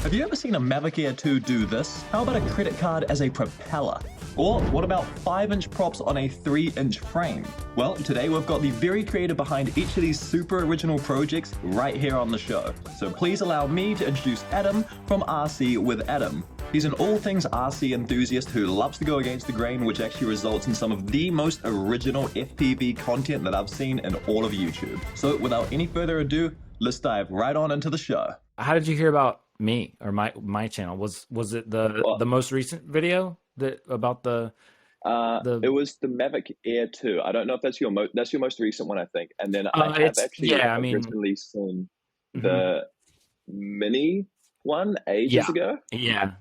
Have you ever seen a Mavic Air 2 do this? How about a credit card as a propeller? Or what about 5-inch props on a 3-inch frame? Well, today we've got the very creator behind each of these super original projects right here on the show. So please allow me to introduce Adam from RC with Adam. He's an all things RC enthusiast who loves to go against the grain, which actually results in some of the most original FPV content that I've seen in all of YouTube. So without any further ado, let's dive right on into the show. How did you hear about me or my channel? Was it the most recent video that about the It was the Mavic Air 2. I don't know if that's your most recent one, I think. And then I have actually recently seen the mini one ages ago. Yeah,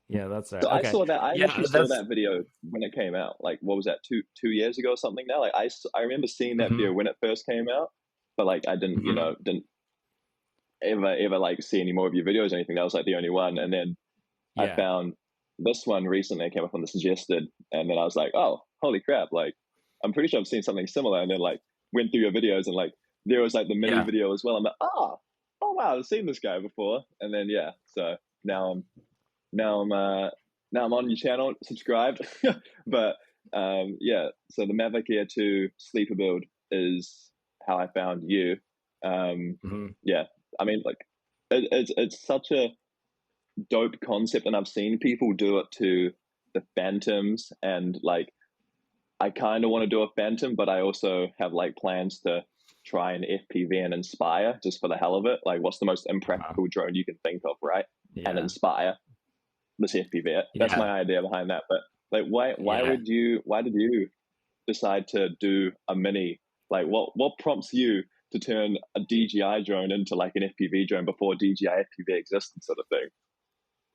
that's right. So okay. I saw that. I actually saw that video when it came out. Like, what was that? Two years ago or something now? Like, I remember seeing that video when it first came out, but like I didn't, didn't ever like see any more of your videos or anything. That was like the only one. And then I found this one recently. I came up on the suggested, and then I was like, oh, holy crap! Like, I'm pretty sure I've seen something similar. And then like went through your videos, and like there was like the mini video as well. I'm like, oh wow, I've seen this guy before. And then so now I'm on your channel, subscribed. But so the Mavic Air 2 sleeper build is how I found you. I mean, like it's such a dope concept, and I've seen people do it to the Phantoms, and like I kind of want to do a Phantom, but I also have like plans to try an FPV and Inspire just for the hell of it. Like, what's the most impractical drone you can think of, right? And Inspire this FPV. That's my idea behind that. But like, why did you decide to do a mini? Like, what prompts you to turn a DJI drone into like an FPV drone before DJI FPV existed, sort of thing?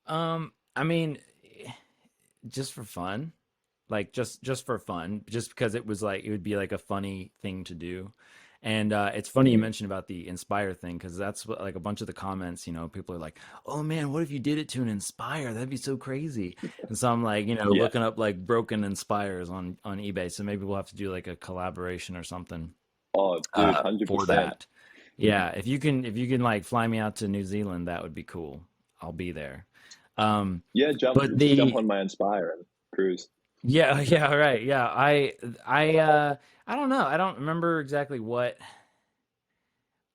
I mean, just for fun, like just for fun, just because it would be like a funny thing to do. And it's funny you mentioned about the Inspire thing, because that's what, like, a bunch of the comments, people are like, oh man, what if you did it to an Inspire? That'd be so crazy. And so I'm like, looking up like broken Inspires on eBay. So maybe we'll have to do like a collaboration or something. Oh, dude, 100%. For that. Yeah, if you can like fly me out to New Zealand, that would be cool. I'll be there. Jump on my Inspire and cruise. Yeah, right. Yeah, I don't know. I don't remember exactly what.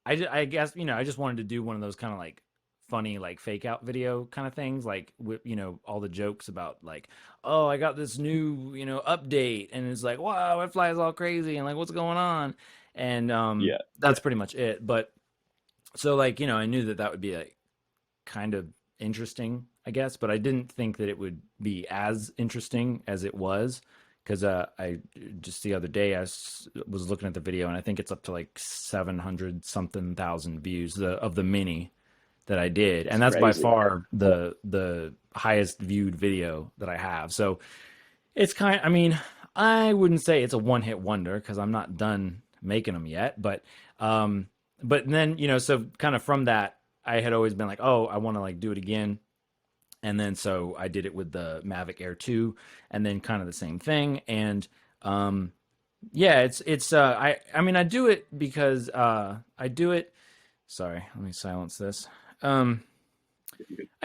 I guess I just wanted to do one of those kind of like funny like fake out video kind of things, like with all the jokes about like, oh, I got this new update, and it's like, wow, it flies all crazy, and like, what's going on? And that's pretty much it. But so like I knew that would be like kind of interesting, I guess, but I didn't think that it would be as interesting as it was, because I just the other day I was looking at the video, and I think it's up to like 700 something thousand views of the mini that I did, and that's crazy. By far the highest viewed video that I have. So it's I wouldn't say it's a one-hit wonder, because I'm not done making them yet, but then so kind of from that, I had always been like, oh, I want to like do it again. And then so I did it with the Mavic Air 2, and then kind of the same thing. And it's I do it because I do it. Sorry, let me silence this. I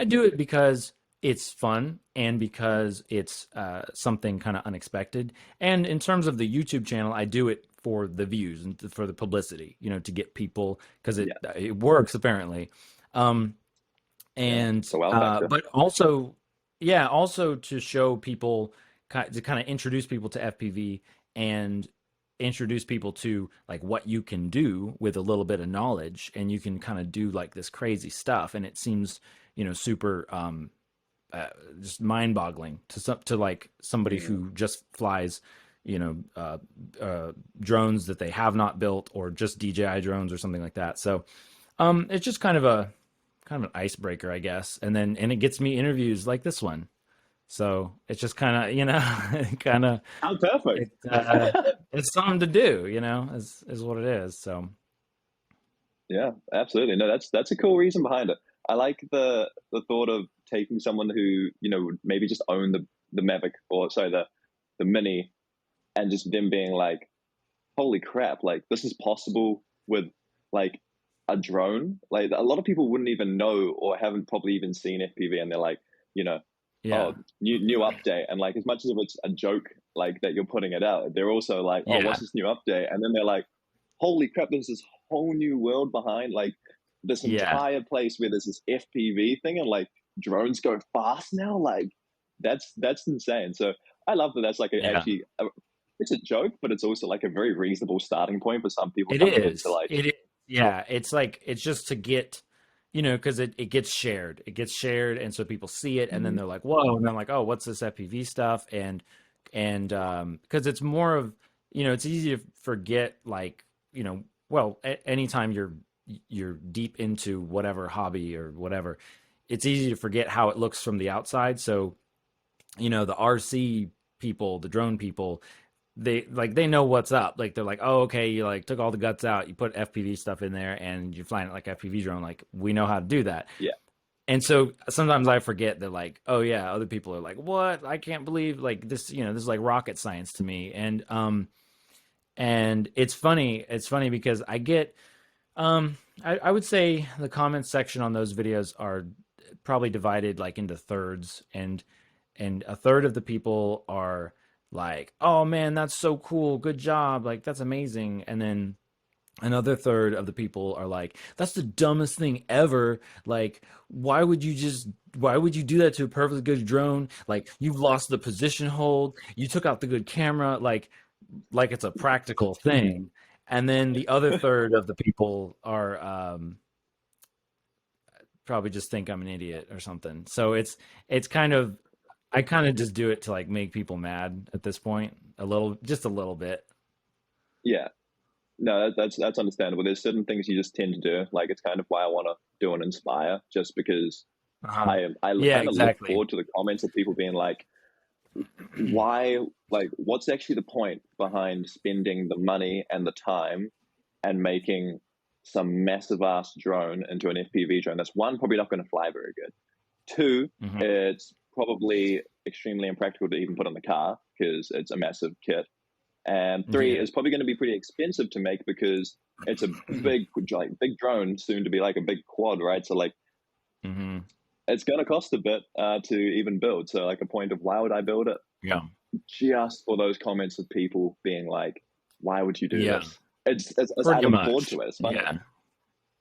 do it because it's fun, and because it's something kind of unexpected. And in terms of the YouTube channel, I do it for the views and for the publicity, to get people, because it works apparently. But also to show people, to kind of introduce people to FPV, and introduce people to like what you can do with a little bit of knowledge, and you can kind of do like this crazy stuff, and it seems super just mind-boggling to like somebody who just flies drones that they have not built, or just DJI drones or something like that. So it's just kind of an icebreaker, I guess, and it gets me interviews like this one. So it's just kind of how perfect. It's something to do, is what it is. So yeah, absolutely. No, that's a cool reason behind it. I like the thought of taking someone who would maybe just own the Mavic, or sorry, the Mini, and just them being like, holy crap, like this is possible with like a drone. Like a lot of people wouldn't even know or haven't probably even seen FPV, and they're like, you know, Yeah. oh, new update. And like as much as if it's a joke like that you're putting it out, they're also like, oh, Yeah. what's this new update? And then they're like, holy crap, there's this whole new world behind like this Yeah. entire place where there's this FPV thing and like drones go fast now. Like that's insane. So I love that. That's like Yeah. actually it's a joke, but it's also like a very reasonable starting point for some people It coming into is. like, It is. Yeah. It's like, it's just to get, because it gets shared. It gets shared. And so people see it and then Mhm. they're like, whoa. And then like, oh, what's this FPV stuff? And because it's more of, it's easy to forget, like, well, anytime you're deep into whatever hobby or whatever, it's easy to forget how it looks from the outside. So, the RC people, the drone people, they know what's up. Like they're like, oh, okay, you like took all the guts out, you put FPV stuff in there, and you're flying it like FPV drone. Like we know how to do that. Yeah. And so sometimes I forget that, like, oh yeah, other people are like, what? I can't believe like this. This is like rocket science to me. And it's funny. It's funny because I get I would say the comments section on those videos are probably divided like into thirds, and a third of the people are like, oh man, that's so cool, good job, like that's amazing. And then another third of the people are like, that's the dumbest thing ever, like why would you do that to a perfectly good drone? Like you've lost the position hold, you took out the good camera, like it's a practical thing. And then the other third of the people are probably just think I'm an idiot or something. So it's kind of, I kind of just do it to like make people mad at this point, just a little bit. Yeah. No, that's understandable. There's certain things you just tend to do. Like it's kind of why I want to do an inspire, just because Uh-huh. I Yeah, kind of look exactly. forward to the comments of people being like, why, like, what's actually the point behind spending the money and the time and making some massive ass drone into an FPV drone? That's one, probably not going to fly very good. Two, Hmm. it's probably extremely impractical to even put in the car because it's a massive kit. And three, Yeah. is probably going to be pretty expensive to make because it's a big, like big drone, soon to be like a big quad, right? So like Hmm. it's going to cost a bit to even build. So like a point of why would I build it? Yeah. Just for those comments of people being like, why would you do Yeah. this? It's Pretty adding chord much. to it. It's funny. Yeah.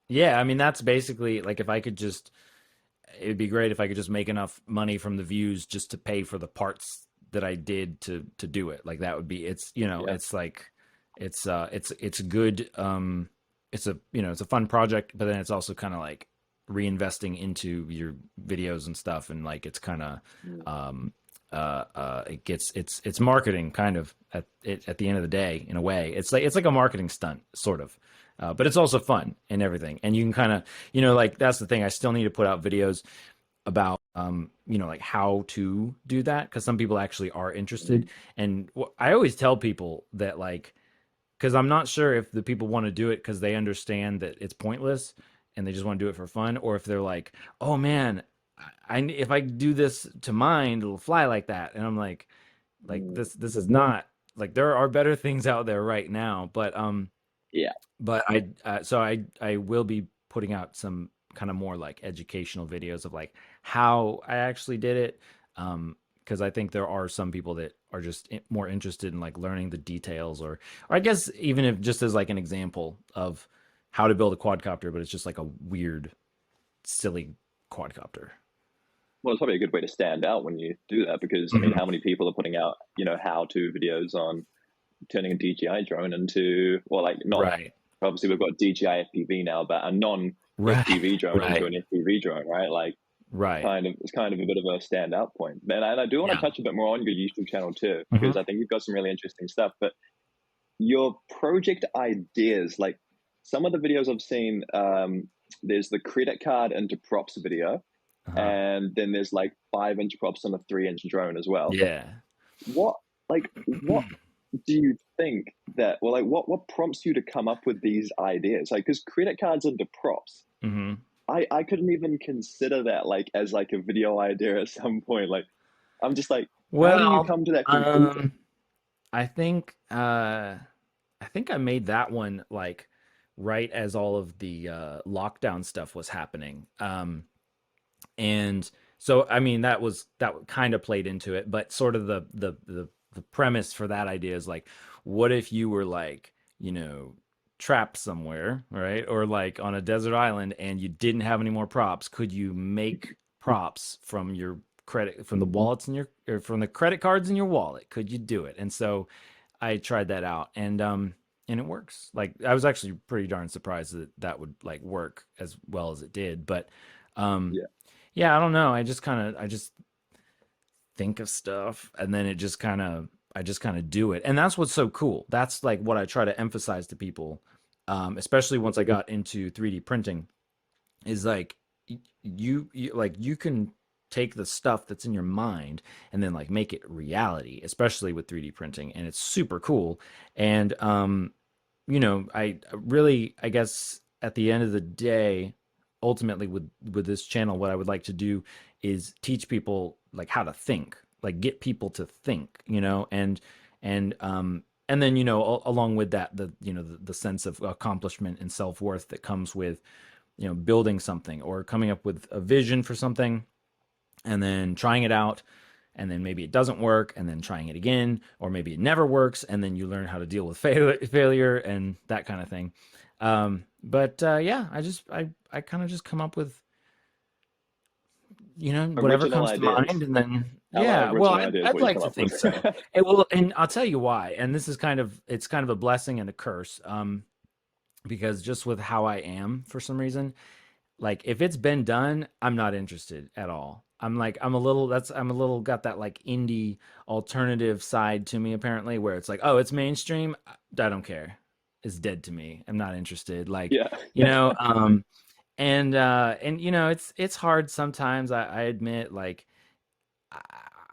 Yeah. I mean, that's basically like, if I could just, it'd be great if I could just make enough money from the views just to pay for the parts that I did to do it. Like that would be, Yeah. it's like, it's good. It's a, it's a fun project, but then it's also kind of like reinvesting into your videos and stuff. And like, it's kind of, Mm. it gets, it's marketing kind of at the end of the day, in a way. It's like a marketing stunt sort of. But it's also fun and everything. And you can kind of, like that's the thing. I still need to put out videos about like how to do that, because some people actually are Mm. interested. And I always tell people that, like, because I'm not sure if the people want to do it because they understand that it's pointless and they just want to do it for fun, or if they're like, oh man, if I do this to mine, it'll fly like that. And I'm like Mm. this is not, like, there are better things out there right now. Yeah. But I will be putting out some kind of more like educational videos of like how I actually did it, because I think there are some people that are just more interested in like learning the details, or I guess even if just as like an example of how to build a quadcopter, but it's just like a weird, silly quadcopter. Well, it's probably a good way to stand out when you do that because I mean, Hmm. how many people are putting out, how to videos on turning a DJI drone into, well, like not Right, obviously we've got DJI FPV now, but a non right, FPV drone into right, an FPV drone, right? Like right. it's kind of a bit of a standout point. And I do want to Yeah. touch a bit more on your YouTube channel too, because Hmm. I think you've got some really interesting stuff. But your project ideas, like some of the videos I've seen, there's the credit card into props video, Uh-huh. and then there's like 5-inch props on a 3-inch drone as well. Yeah. What what do you think that, well, like what prompts you to come up with these ideas? Like, because credit cards into props, Hmm. I couldn't even consider that like as like a video idea at some point. Like, I'm just like, how do you Well, come to that conclusion? um, I think I think I made that one like right as all of the lockdown stuff was happening. And so, I mean, that kind of played into it, but sort of the premise for that idea is like, what if you were like, you know, trapped somewhere, right? Or like on a desert island and you didn't have any more props. Could you make props from your credit, from the wallets in your, or from the credit cards in your wallet? Could you do it? And so I tried that out, and it works. Like I was actually pretty darn surprised that that would like work as well as it did. But um Yeah. yeah, I don't know. I just think of stuff and then it just kind of I just kind of do it. And that's what's so cool. That's like what I try to emphasize to people, especially once I got into 3D printing, is like you like you can take the stuff that's in your mind and then like make it reality, especially with 3D printing, and it's super cool. And you know, I really, I guess at the end of the day, ultimately with this channel, what I would like to do is teach people like how to think, like get people to think, you know, and then, you know, along with that, the, you know, the sense of accomplishment and self-worth that comes with, you know, building something or coming up with a vision for something and then trying it out, and then maybe it doesn't work, and then trying it again, or maybe it never works, and then you learn how to deal with failure and that kind of thing. But yeah, I kind of just come up with, you know, whatever Original comes to mind, ideas. and then I love yeah, well, original ideas. I'd What you like come to up with. think so. It will, and I'll tell you why. And this is kind of, it's kind of a blessing and a curse, because just with how I am for some reason, like if it's been done, I'm not interested at all. I'm like I'm a little that's I'm a little got that like indie alternative side to me apparently, where it's like, oh, it's mainstream. I don't care. It's dead to me. I'm not interested. Like, Yeah. you know, and you know, it's hard sometimes. I admit, like I,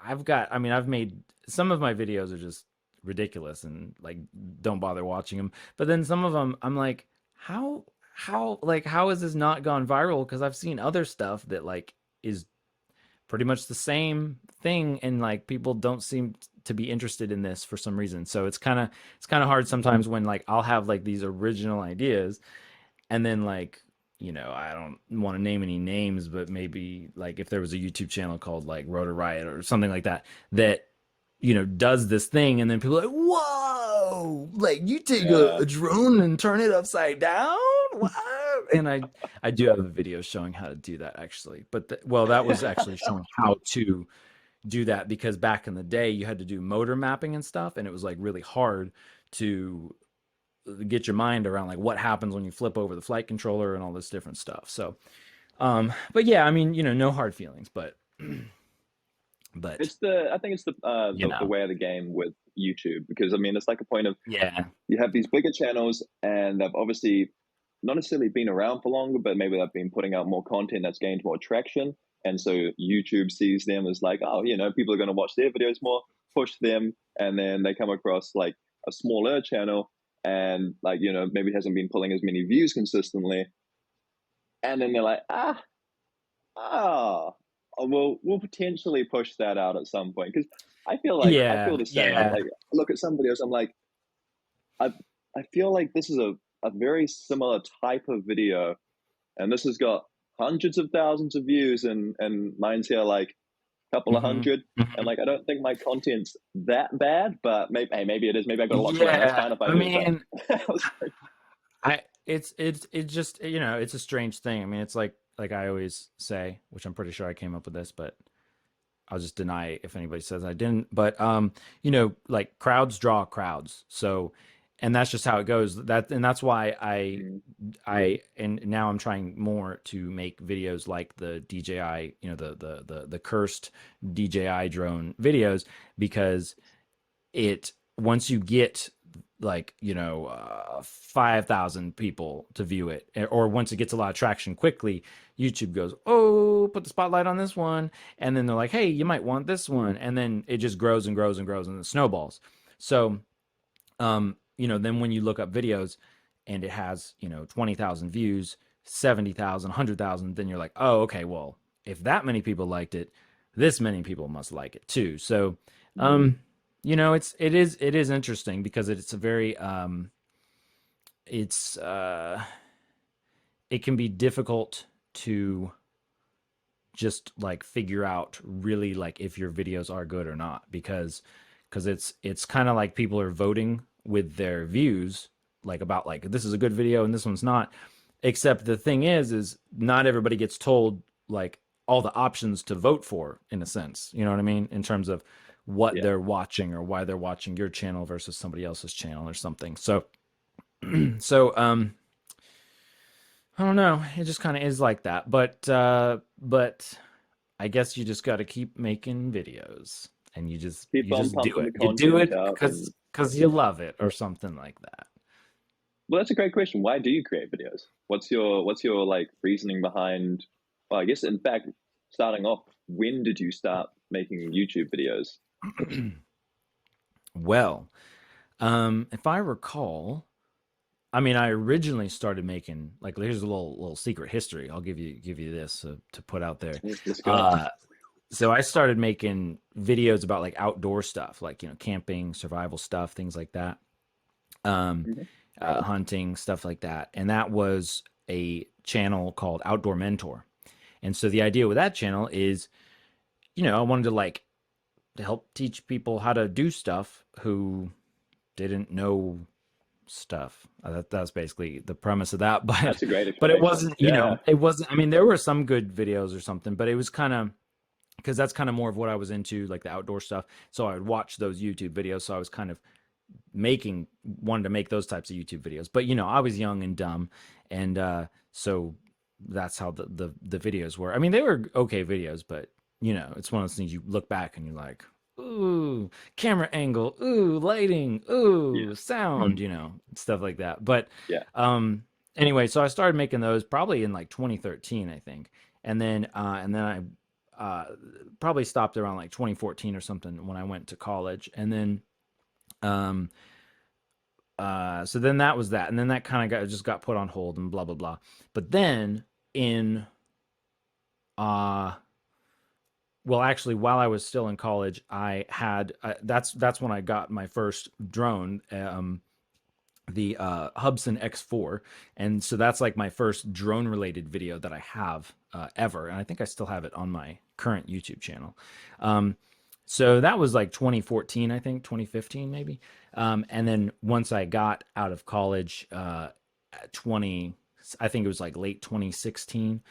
I've got. I mean, I've made some of my videos are just ridiculous and like don't bother watching them. But then some of them, I'm like, how has this not gone viral? Because I've seen other stuff that like is pretty much the same thing, and like people don't seem to be interested in this for some reason. So it's kind of hard sometimes when like I'll have like these original ideas, and then like, you know, I don't want to name any names, but maybe like if there was a YouTube channel called like Rotor Riot or something like that, that, you know, does this thing, and then people are like, whoa, like you take Yeah. a drone and turn it upside down. What? And I do have a video showing how to do that actually, but well, that was actually showing how to do that, because back in the day you had to do motor mapping and stuff, and it was like really hard to get your mind around like what happens when you flip over the flight controller and all this different stuff. So but yeah, I mean, you know, no hard feelings, but It's the I think it's you the know, way of the game with YouTube, because I mean it's like a point of yeah. you have these bigger channels and they've obviously not necessarily been around for longer, but maybe they've been putting out more content that's gained more traction. And so YouTube sees them as like, oh, you know, people are going to watch their videos more, push them. And then they come across like a smaller channel and like, you know, maybe hasn't been pulling as many views consistently. And then they're like, ah, we'll potentially push that out at some point. Because I feel Yeah, the same. yeah. Like, I look at some videos, I'm like, I I feel like this is a very similar type of video, and this has got hundreds of thousands of views, and mine's here like a couple of Mhm, hundred. And mhm. like, I don't think my content's that bad, but maybe hey, maybe it is. Maybe I've got a lot going. That's Yeah, fine if I I do. But mean, I was like, it's just, you know, it's a strange thing. I mean, it's like I always say, which I'm pretty sure I came up with this, but I'll just deny if anybody says I didn't. But you know, like crowds draw crowds. So, and that's just how it goes. And that's why mm, and now I'm trying more to make videos like the DJI, you know, the cursed DJI drone videos, because it, once you get like, you know, 5,000 people to view it, or once it gets a lot of traction quickly, YouTube goes, oh, put the spotlight on this one, and then they're like, hey, you might want this one, and then it just grows and grows and grows and it snowballs. So you know, then when you look up videos and it has, you know, 20,000 views, 70,000, 100,000, then you're like, oh, okay, well, if that many people liked it, this many people must like it too. So mm, you know, it is interesting because it's a very it's it can be difficult to just like figure out really like if your videos are good or not, because it's kind of like people are voting with their views, like about like this is a good video and this one's not. Except the thing is not everybody gets told like all the options to vote for, in a sense, you know what I mean, in terms of what Yeah. they're watching or why they're watching your channel versus somebody else's channel or something. So so I don't know, it just kind of is like that. But I guess you just got to keep making videos, and Keep you on just do pumping it. the You do content it out. And because you love it or something like that. well, that's a great question. Why do you create videos? What's your like reasoning behind? Well, I guess in fact, starting off, when did you start making YouTube videos? Well, if I recall, I mean, I originally started making like here's a little secret history. I'll give you this to put out there. Let's go. Uh, so I started making videos about like outdoor stuff, like camping, survival stuff, things like that. Um, Mhm. Hunting, stuff like that. And that was a channel called Outdoor Mentor. And so the idea with that channel is, I wanted to like to help teach people how to do stuff who didn't know stuff. That's basically the premise of that. But That's a great but it explanation. wasn't, Yeah. it wasn't. I mean, there were some good videos or something, but it was kind of because that's kind of more of what I was into, like the outdoor stuff. So I would watch those YouTube videos. So I was kind of making wanted to make those types of YouTube videos. But I was young and dumb, and so that's how the videos were. I mean, they were okay videos, but it's one of those things you look back and you're like, ooh, camera angle, ooh, lighting, Yeah. ooh, sound, stuff like that. But Yeah. um, anyway, so I started making those probably in like 2013, I think, and then I probably stopped around like 2014 or something when I went to college, and then um so then that was that, and then that kind of got put on hold and blah blah blah. But then in uh well, actually, while I was still in college, I had that's when I got my first drone, the Hubsan X4, and so that's like my first drone related video that I have ever, and I think I still have it on my current YouTube channel. Um, so that was like 2014, I think 2015 maybe. And then once I got out of college, 20, I think it was like late 2016.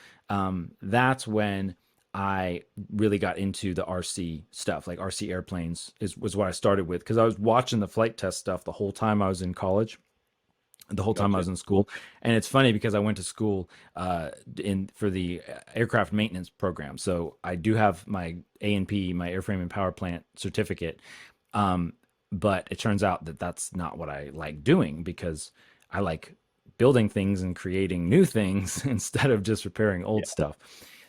That's when I really got into the RC stuff, like RC airplanes was what I started with, because I was watching the flight test stuff the whole time I was in college, the whole time I Gotcha. was in school. And it's funny because I went to school in for the aircraft maintenance program. So I do have my A&P, my airframe and power plant certificate. Um, but it turns out that that's not what I like doing, because I like building things and creating new things instead of just repairing old Yeah. stuff.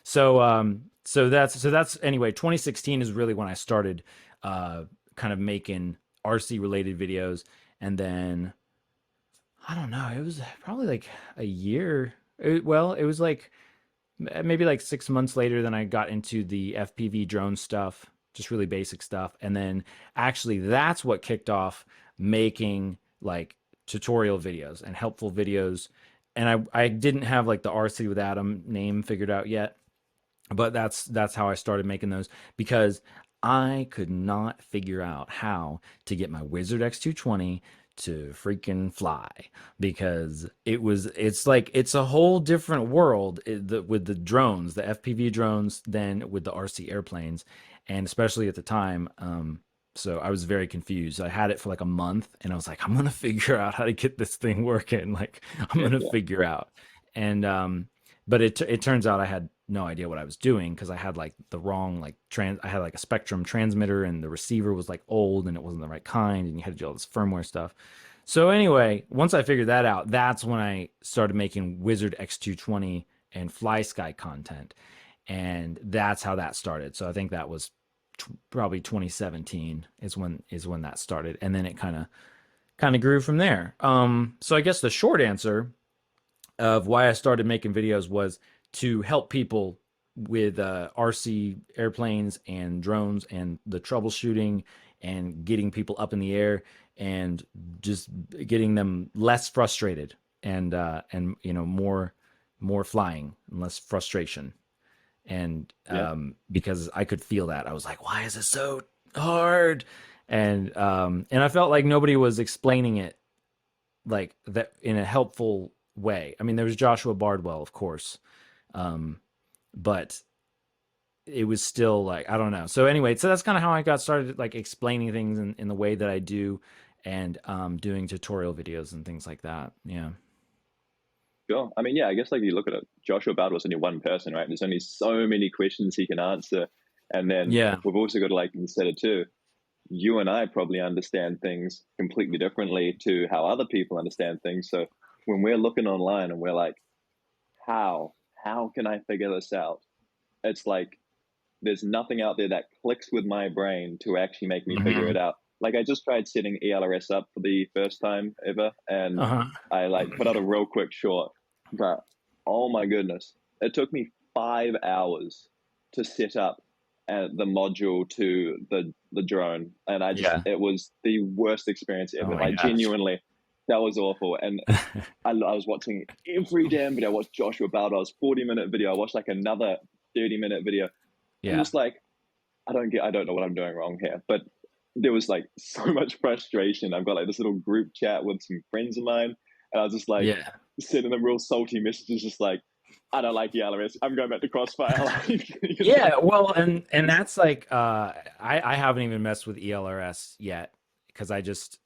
So that's anyway, 2016 is really when I started uh kind of making RC related videos. And then I don't know. It was probably like a year. Well, it was like maybe like 6 months later than I got into the FPV drone stuff, just really basic stuff. And then actually, that's what kicked off making like tutorial videos and helpful videos. And I didn't have like the RC with Adam name figured out yet, but that's how I started making those, because I could not figure out how to get my Wizard X220 to freaking fly, because it's like it's a whole different world with the drones, the FPV drones, than with the RC airplanes, and especially at the time. So I was very confused. I had it for like a month, and I was like, I'm gonna figure out how to get this thing working. Like I'm Heck gonna yeah. figure out. And but it turns out I had no idea what I was doing, because I had like the wrong like I had like a Spectrum transmitter, and the receiver was like old and it wasn't the right kind, and you had to do all this firmware stuff. So anyway, once I figured that out, that's when I started making Wizard X220 and Fly Sky content, and that's how that started. So I think that was probably 2017 is when that started, and then it kind of grew from there. So I guess the short answer of why I started making videos was to help people with RC airplanes and drones and the troubleshooting and getting people up in the air and just getting them less frustrated and you know more flying and less frustration. And Yeah. because I could feel that, I was like, why is it so hard? And I felt like nobody was explaining it like that in a helpful way. I mean, there was Joshua Bardwell, of course, um, but it was still like, I don't know. So anyway, so that's kind of how I got started, like explaining things in the way that I do, and doing tutorial videos and things like that. Yeah. Sure. I mean, yeah, I guess like you look at it, Joshua Bard was only one person, right? There's only so many questions he can answer. And then Yeah. we've also got to like consider too, you and I probably understand things completely differently to how other people understand things. So when we're looking online and we're like, how can I figure this out? It's like there's nothing out there that clicks with my brain to actually make me figure it Hmm. out. Like I just tried setting ELRS up for the first time ever, and Uh-huh. I like put out a real quick short, but oh my goodness, it took me 5 hours to set up the module to the drone, and I just Yeah. it was the worst experience Oh ever. my Like gosh. genuinely, that was awful. And I was watching every damn video. I watched Joshua Baldwin's 40-minute video. I watched like another 30-minute video. I'm Yeah. just like, I don't know what I'm doing wrong here. But there was like so much frustration. I've got like this little group chat with some friends of mine, and I was just like Yeah. sending them real salty messages, just like, I don't like the LRS. I'm going back to Crossfire. Like, you know? Yeah, well, and that's like I haven't even messed with ELRS yet because it's just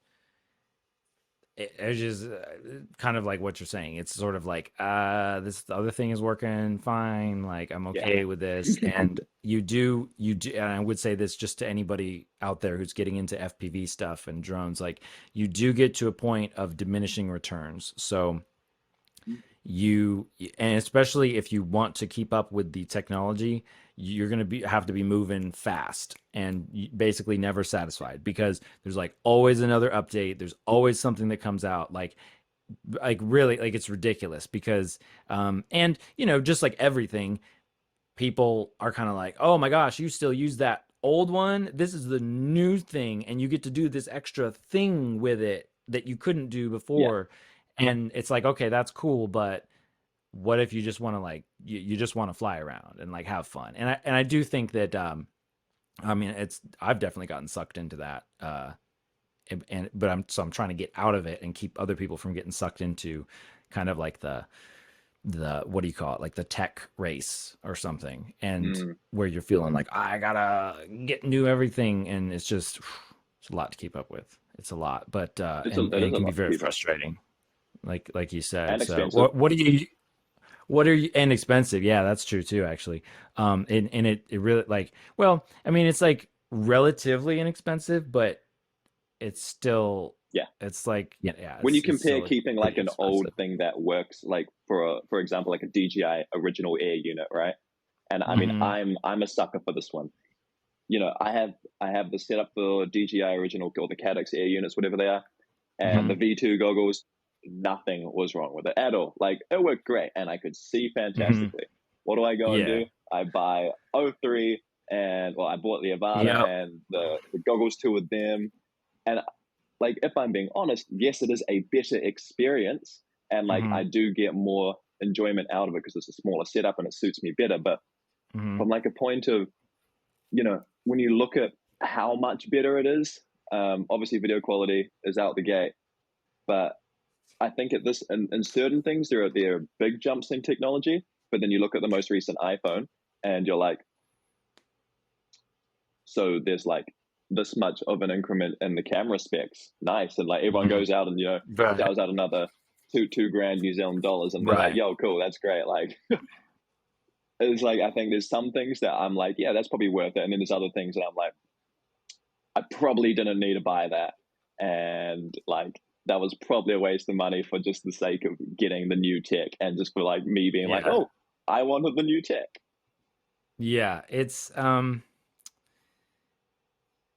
kind of like what you're saying. It's sort of like this other thing is working fine, like I'm Yeah. okay with this. And you do, and I would say this just to anybody out there who's getting into FPV stuff and drones, like you do get to a point of diminishing returns. So you, and especially if you want to keep up with the technology, you're going to be have to be moving fast and basically never satisfied, because there's like always another update, there's always something that comes out, like really, like it's ridiculous. Because and you know, just like everything, people are kind of like, oh my gosh, you still use that old one, this is the new thing and you get to do this extra thing with it that you couldn't do Yeah. before. And it's like, okay, that's cool, but what if you just want to, like, you just want to fly around and like have fun? And I do think that I mean, it's, I've definitely gotten sucked into that, and but I'm trying to get out of it and keep other people from getting sucked into kind of like the what do you call it, like the tech race or something, and Mm. where you're feeling like I gotta get new everything, and it's just it's a lot to keep up with. It's a lot, but It and is it a can be lot to very keep up frustrating, like you said. and So expensive. what are you, and expensive? Yeah, that's true too, actually. And it really, like, well, I mean, it's like relatively inexpensive, but it's still, Yeah. it's like, yeah, When you it's compare still keeping like pretty an old expensive. thing that works, like for example, like a DJI original air unit, right? And I mean, Hmm. I'm a sucker for this one. I have the setup for DJI original or the Cadex air units, whatever they are, and the Hmm. V2 goggles. Nothing was wrong with it at all. Like it worked great, and I could see Hmm. fantastically. What do I go and Yeah. do? I buy O3, and well, I bought the Avata Yep. and the goggles too with them. And like, if I'm being honest, yes, it is a better experience, and like I Hmm. do get more enjoyment out of it because it's a smaller setup and it suits me better. But Hmm. from like a point of, when you look at how much better it is, obviously video quality is out the gate, but I think at this in certain things there are big jumps in technology. But then you look at the most recent iPhone, and you're like, so there's like this much of an increment in the camera specs. Nice. And like everyone Hmm. goes out and, Right. sells out another two grand New Zealand dollars. And they're like, Right. yo, cool, that's great. Like, it's like, I think there's some things that I'm like, yeah, that's probably worth it. And then there's other things that I'm like, I probably didn't need to buy that. And like, that was probably a waste of money for just the sake of getting the new tech and just for like me being like, Yeah. oh, I wanted the new tech. Yeah. It's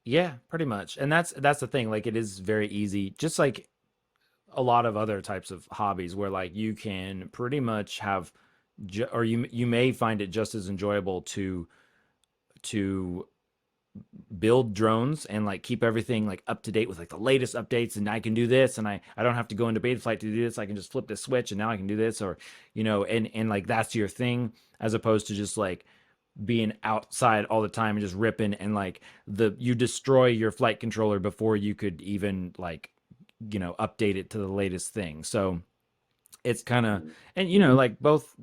yeah, pretty much. And that's the thing. Like, it is very easy, just like a lot of other types of hobbies, where like you can pretty much have or you may find it just as enjoyable to build drones and like keep everything like up to date with like the latest updates, and I can do this, and I don't have to go into beta flight to do this. I can just flip this switch and now I can do this, or and like that's your thing, as opposed to just like being outside all the time and just ripping, and like you destroy your flight controller before you could even like update it to the latest thing. So it's kind of, Mm. and like both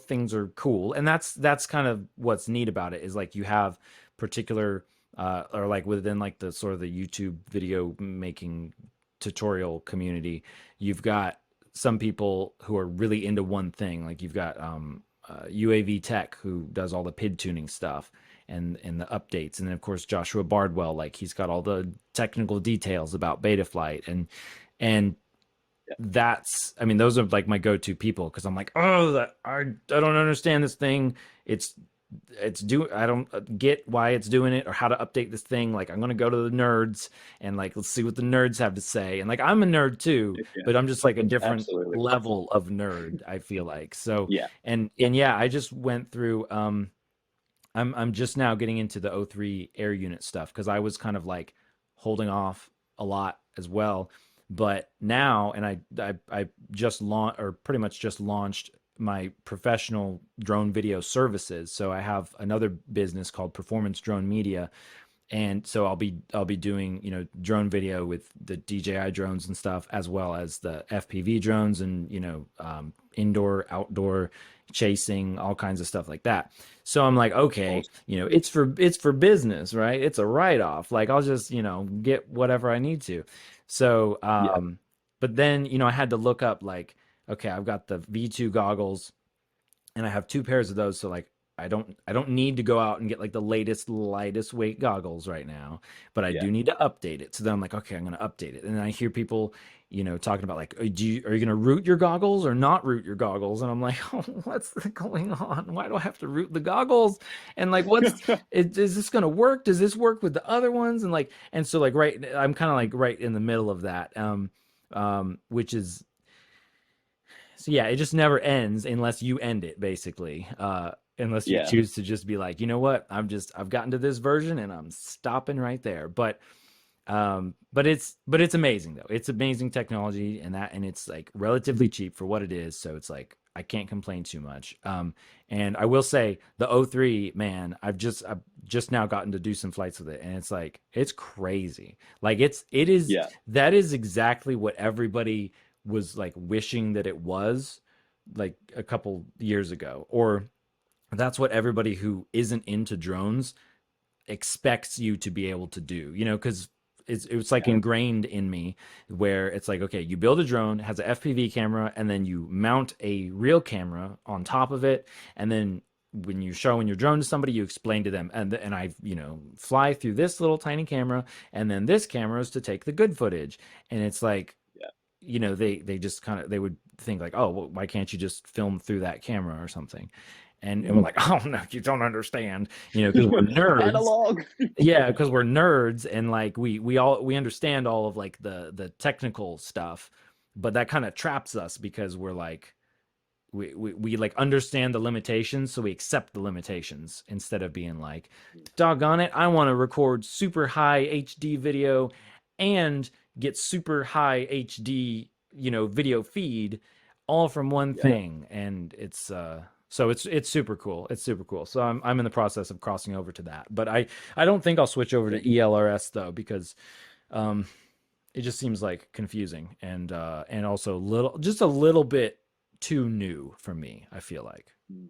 things are cool, and that's kind of what's neat about it, is like you have particular or like within like the sort of the YouTube video making tutorial community, you've got some people who are really into one thing. Like you've got UAV Tech, who does all the PID tuning stuff and the updates, and then of course Joshua Bardwell, like he's got all the technical details about Betaflight, and Yeah. that's, I mean, those are like my go-to people, because I'm like, oh, I don't understand this thing. I don't get why it's doing it or how to update this thing. Like I'm gonna go to the nerds and like let's see what the nerds have to say. And like I'm a nerd too, Yeah. but I'm just like a different Absolutely. level of nerd, I feel like. So Yeah. and yeah, I just went through I'm just now getting into the O3 air unit stuff, because I was kind of like holding off a lot as well. But now, and I just launched, or pretty much just launched, my professional drone video services. So I have another business called Performance Drone Media, and so I'll be doing drone video with the DJI drones and stuff, as well as the FPV drones, and indoor, outdoor chasing, all kinds of stuff like that. So I'm like, okay, Awesome. it's for business, right? It's a write off. Like I'll just get whatever I need to. So Yeah. but then I had to look up, like, okay, I've got the V2 goggles, and I have two pairs of those. So like I don't need to go out and get like the latest lightest weight goggles right now, but I Yeah. do need to update it. So then I'm like, okay, I'm going to update it. And then I hear people, talking about like, are you going to root your goggles or not root your goggles? And I'm like, oh, what's going on? Why do I have to root the goggles? And like, is this going to work? Does this work with the other ones? And like, and so like, right, I'm kind of like right in the middle of that. Which is, so yeah, it just never ends unless you end it, basically. Unless you Yeah. choose to just be like, you know what, I've gotten to this version and I'm stopping right there. But it's amazing though. It's amazing technology, and it's like relatively cheap for what it is. So it's like I can't complain too much. And I will say the O3, man, I've just now gotten to do some flights with it, and it's like it's crazy. Like Yeah. that is exactly what everybody was like wishing that it was, like a couple years ago, or that's what everybody who isn't into drones expects you to be able to do, because it's like Yeah. ingrained in me, where it's like, okay, you build a drone, it has a FPV camera, and then you mount a real camera on top of it, and then when you're showing your drone to somebody, you explain to them, and I fly through this little tiny camera, and then this camera is to take the good footage. And it's like, Yeah. they just kind of, they would think like, oh, well, why can't you just film through that camera or something? And we're like, oh no, you don't understand, because we're nerds. Analog. Yeah, because we're nerds, and like we understand all of like the technical stuff, but that kind of traps us, because we're like, we like understand the limitations, so we accept the limitations, instead of being like, doggone it, I want to record super high HD video and get super high HD video feed, all from one Yeah. thing. And it's super cool. It's super cool. So I'm in the process of crossing over to that, but I don't think I'll switch over Yeah. to ELRS though, because um it just seems like confusing, and also just a little bit too new for me, I feel like. Mm.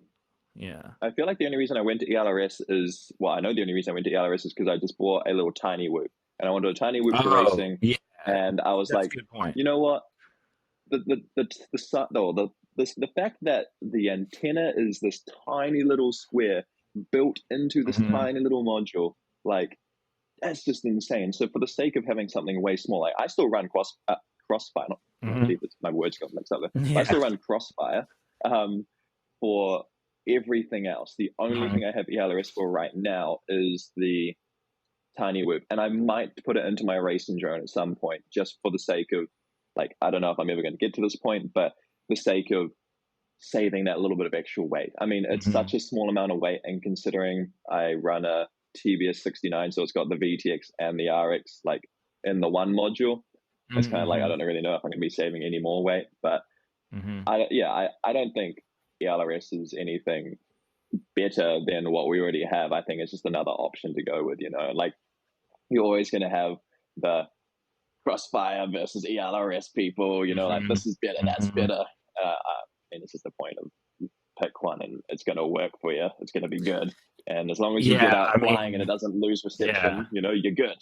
Yeah. I feel like the only reason I went to ELRS is, well, I know the only reason I went to ELRS is because I just bought a little tiny whoop, and I wanted a tiny whoop for Oh, racing. yeah. And I was That's a like, good point. you know what? The fact that the antenna is this tiny little square built into this Hmm. tiny little module, like that's just insane. So for the sake of having something way small, like I still run Crossfire. Not, oh, Hmm. geez, my words got mixed up there. But I Yeah. still run Crossfire for everything else. The only Hmm. thing I have ELRS for right now is the tiny whip, and I might put it into my racing drone at some point, just for the sake of, like, I don't know if I'm ever going to get to this point, but the sake of saving that little bit of extra weight. I mean, it's Mm-hmm. such a small amount of weight, and considering I run a TBS 69, so it's got the VTX and the RX like in the one module, it's kind of like I Mm-hmm. don't really know if I'm going to be saving any more weight. But Mm-hmm. I don't think ELRS is anything better than what we already have. I think it's just another option to go with. Like you're always going to have the Crossfire versus ELRS people. Like Mm-hmm. this is better, that's Mm-hmm. better. And it's just the point of pick one, and it's going to work for you. It's going to be good, and as long as you get Yeah, out I flying and it mean, doesn't lose yeah. reception, you're good.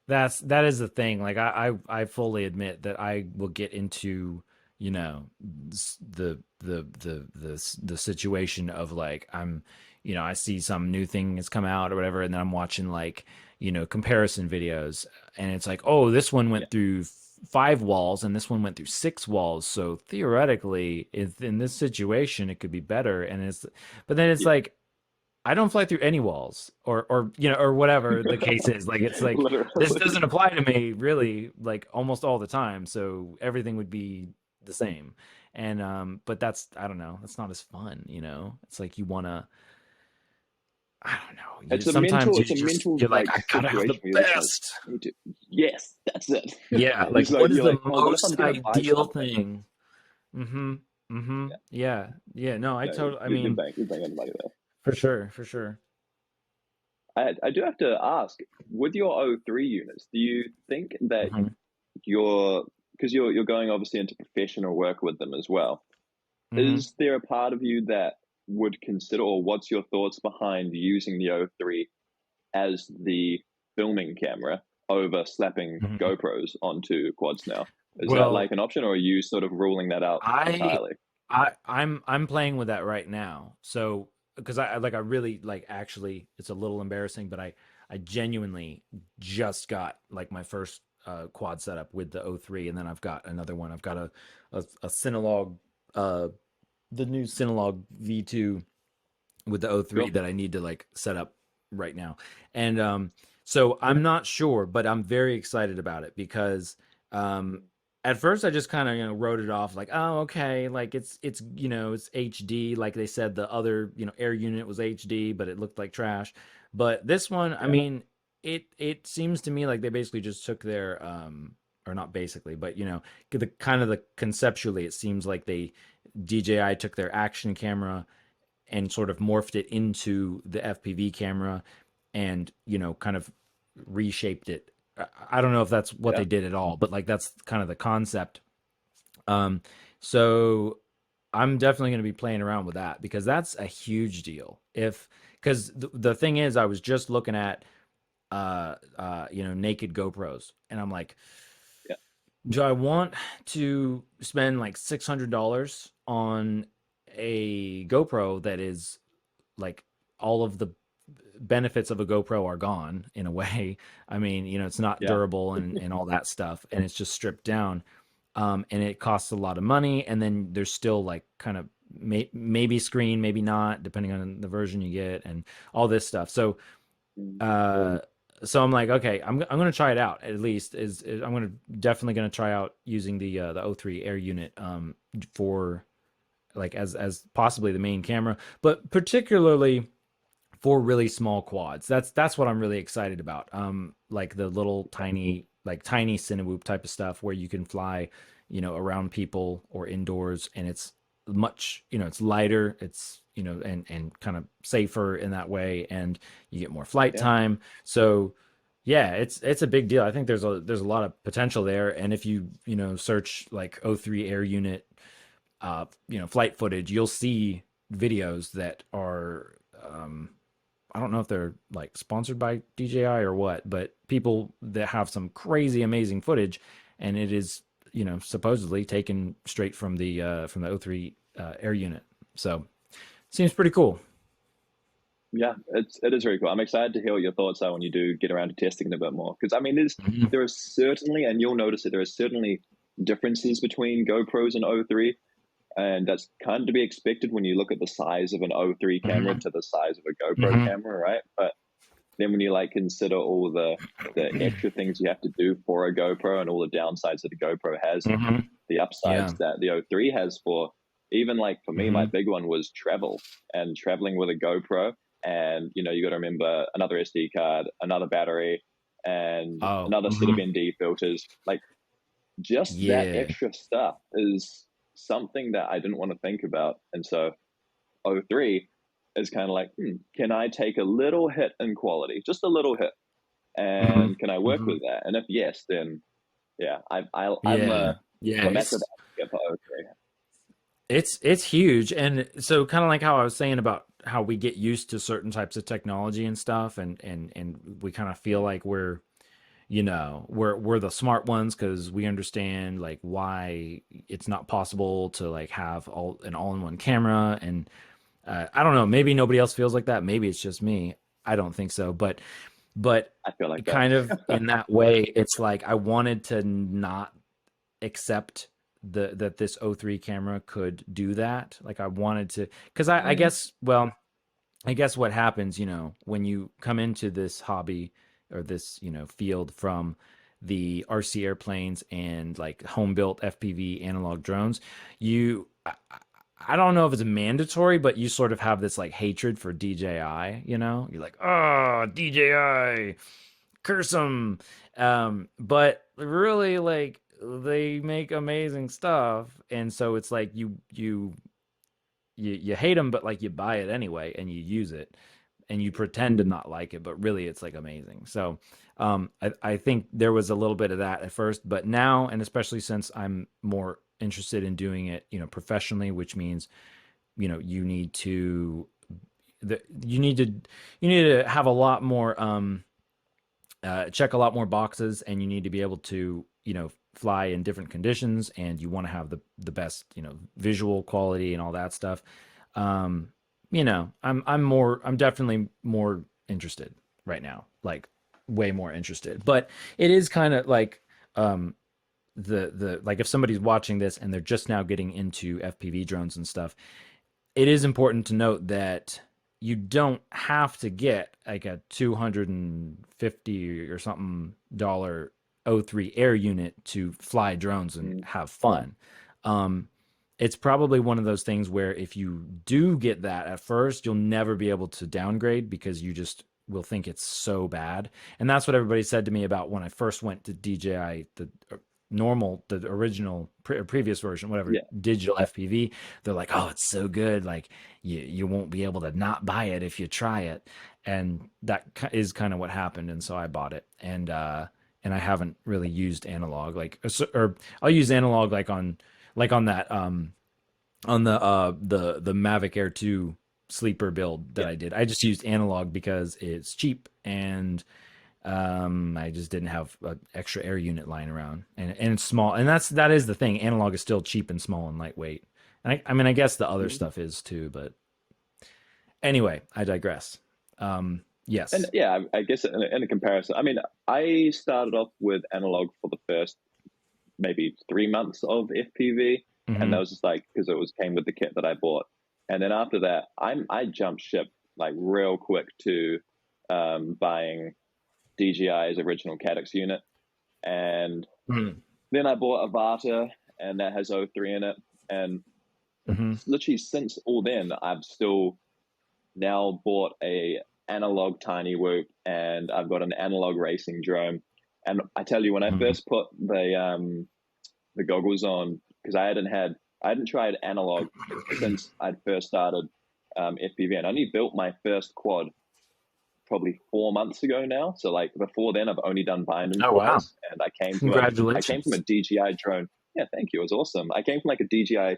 That is the thing. Like I fully admit that I will get into, the situation of like I see some new thing has come out or whatever, and then I'm watching like, comparison videos, and it's like, oh, this one Yeah, went through 5 walls and this one went through 6 walls. So theoretically, if in this situation, it could be better. But then it's yeah. like, I don't fly through any walls or whatever the case is. Like it's like this Literally. doesn't apply to me really like almost all the time. So everything would be the same. And but that's I don't know, that's not as fun. It's like you wanna I don't know. You It's a sometimes mental, you it's a just mental you're like, like I gotta have the situation where you're just like, best. I need to, yes, that's it. Yeah, like It's like what is you're the like, oh, what if I'm most gonna buy ideal something? thing? Mm-hmm. Mm-hmm. Yeah, Yeah. Yeah. No, I no, totally I you're mean, bang, you're banging money there. for sure, for sure. I do have to ask, with your O3 units, do you think that Mm-hmm. you're, because you're going obviously into professional work with them as well, Mm-hmm. is there a part of you that would consider, or what's your thoughts behind using the O3 as the filming camera over slapping Mm-hmm. GoPros onto quads now? Is that Well, like an option, or are you sort of ruling that out I entirely? I'm playing with that right now. So because I really like actually it's a little embarrassing, but I genuinely just got like my first quad setup with the O3, and then I've got another one. I've got a Cinelog uh the new Cinelog V2 with the O3 Sure. that I need to like set up right now. And so I'm not sure, but I'm very excited about it because at first I just kind of wrote it off like, oh, okay, like it's HD, like they said the other air unit was HD but it looked like trash. But this one, I Yeah. mean, it seems to me like they basically just took their or not basically, but the kind of the conceptually it seems like they DJI took their action camera and sort of morphed it into the FPV camera and, kind of reshaped it. I don't know if that's what Yeah. they did at all, but like that's kind of the concept. Um, so I'm definitely going to be playing around with that because that's a huge deal. Because the thing is, I was just looking at, naked GoPros, and I'm like, Yeah. do I want to spend like $600 on a GoPro that is like all of the benefits of a GoPro are gone in a way. I mean, it's not Yeah. durable and all that stuff, and it's just stripped down. And it costs a lot of money, and then there's still like kind of maybe screen, maybe not, depending on the version you get, and all this stuff. So, Mm. uh, so I'm like, okay, I'm gonna try it out. At least I'm definitely gonna try out using the O3 Air unit for like as possibly the main camera, but particularly for really small quads. That's what I'm really excited about. Like the little tiny Cinewoop type of stuff where you can fly, around people or indoors, and it's much, it's lighter, it's and kind of safer in that way, and you get more flight Yeah. time. So yeah, it's a big deal. I think there's a lot of potential there, and if you search like O3 Air Unit, flight footage, you'll see videos that are I don't know if they're like sponsored by DJI or what, but people that have some crazy amazing footage, and it is supposedly taken straight from the O3 Air unit. So seems pretty cool. Yeah, it is very cool. I'm excited to hear what your thoughts are when you do get around to testing it a bit more. Because I mean, Mhm. there are certainly, and you'll notice that there are certainly differences between GoPros and O3, and that's kind of to be expected when you look at the size of an O3 camera Mhm. to the size of a GoPro Mhm. camera, right? But then when you like consider all the extra things you have to do for a GoPro and all the downsides that a GoPro has, and Mhm. the Yeah. upsides that the O3 has for even like for me, my Hmm. big one was travel and traveling with a GoPro. And you got to remember another SD card, another battery, and Oh, another set of ND filters. Like just that yeah. extra stuff is something that I didn't want to think about. And so O3 is kind of like, can I take a little hit in quality, just a little hit, Hmm. and can I work Hmm. with that? And if yes, then yeah, I'm Yeah. Yeah. a massive advocate for O3. It's huge. And so kind of like how I was saying about how we get used to certain types of technology and stuff, and we kind of feel like we're the smart ones because we understand like why it's not possible to like have an all-in-one camera. And I don't know, maybe nobody else feels like that, maybe it's just me. I don't think so, but I feel like that. kind of in that way, it's like I wanted to not accept that this O3 camera could do that. Like I wanted to, because I Mm, guess, well, I guess what happens, when you come into this hobby or this, field from the RC airplanes and like home built FPV analog drones, you, I don't know if it's mandatory, but you sort of have this like hatred for DJI, You're like, oh, DJI, curse them. But really, like, they make amazing stuff. And so it's like you hate them, but like you buy it anyway and you use it and you pretend to not like it, but really it's like amazing. So I think there was a little bit of that at first, but now, and especially since I'm more interested in doing it, professionally, which means, you need to, you need to, have a lot more, check a lot more boxes, and you need to be able to, fly in different conditions, and you want to have the best, visual quality and all that stuff. um I'm definitely more interested right now, like way more interested. But it is kind of like, um the like if somebody's watching this and they're just now getting into FPV drones and stuff, it is important to note that you don't have to get like a 250 or something dollar O3 air unit to fly drones and mm, have fun. Um, it's probably one of those things where if you do get that at first, you'll never be able to downgrade because you just will think it's so bad. And that's what everybody said to me about when I first went to DJI, the original previous version, whatever, yeah. digital FPV. They're like, oh, it's so good. Like you won't be able to not buy it if you try it. And that is kind of what happened. And so I bought it. And I haven't really used analog, like, or I'll use analog like on that, on the Mavic Air 2 sleeper build that Yeah. I did. I just used analog because it's cheap, and I just didn't have an extra air unit lying around, and it's small. And that is the thing. Analog is still cheap and small and lightweight. And I mean, I guess the other Mhm. stuff is too, but anyway, I digress. And Yes. yeah, I guess in a comparison, I mean, I started off with analog for the first maybe 3 months of FPV, and that Hmm. was just like because it was came with the kit that I bought. And then after that, I jumped ship like real quick to buying DJI's original Caddx unit, and Hmm. then I bought a Vata, and that has O3 in it. And Hmm. literally since all then, I've still now bought a analog tiny whoop, and I've got an analog racing drone. And I tell you, when I Hmm. first put the goggles on, because I hadn't tried analog since I'd first started FPV, and I only built my first quad probably 4 months ago now. So like before then, I've only done bind and Oh wow! flies, and I came from a Congratulations. DJI drone. Yeah, thank you. It was awesome. I came from like a DJI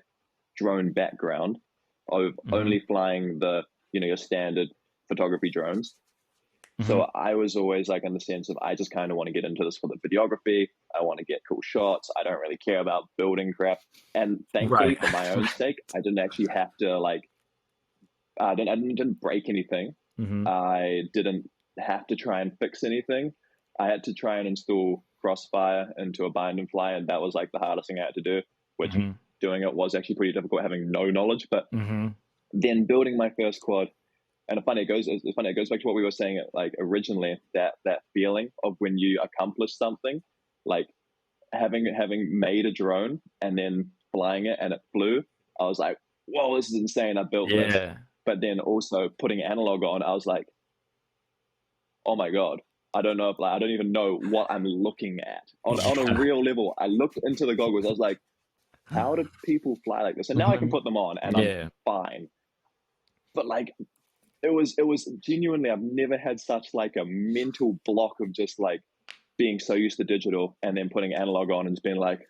drone background of Hmm. only flying the your standard photography drones. Hmm. So I was always like in the sense of I just kind of want to get into this for the videography. I want to get cool shots. I don't really care about building crap. And thankfully, Right. for my own sake, I didn't actually have to like I didn't break anything. Hmm. I didn't have to try and fix anything. I had to try and install Crossfire into a bind and fly, and that was like the hardest thing I had to do. Which Hmm. doing it was actually pretty difficult, having no knowledge. But Hmm. then building my first quad, and it's funny. It goes back to what we were saying, like originally, that feeling of when you accomplish something, like having made a drone and then flying it and it flew. I was like, whoa, this is insane. I built this. Yeah. But then also putting analog on, I was like, oh my God, I don't know if like, I don't even know what I'm looking at on a Yeah. real level. I looked into the goggles. I was like, how do people fly like this? And now I can Mhm. put them on and I'm Yeah. fine. But like, it was genuinely, I've never had such like a mental block of just like being so used to digital and then putting analog on and just being like,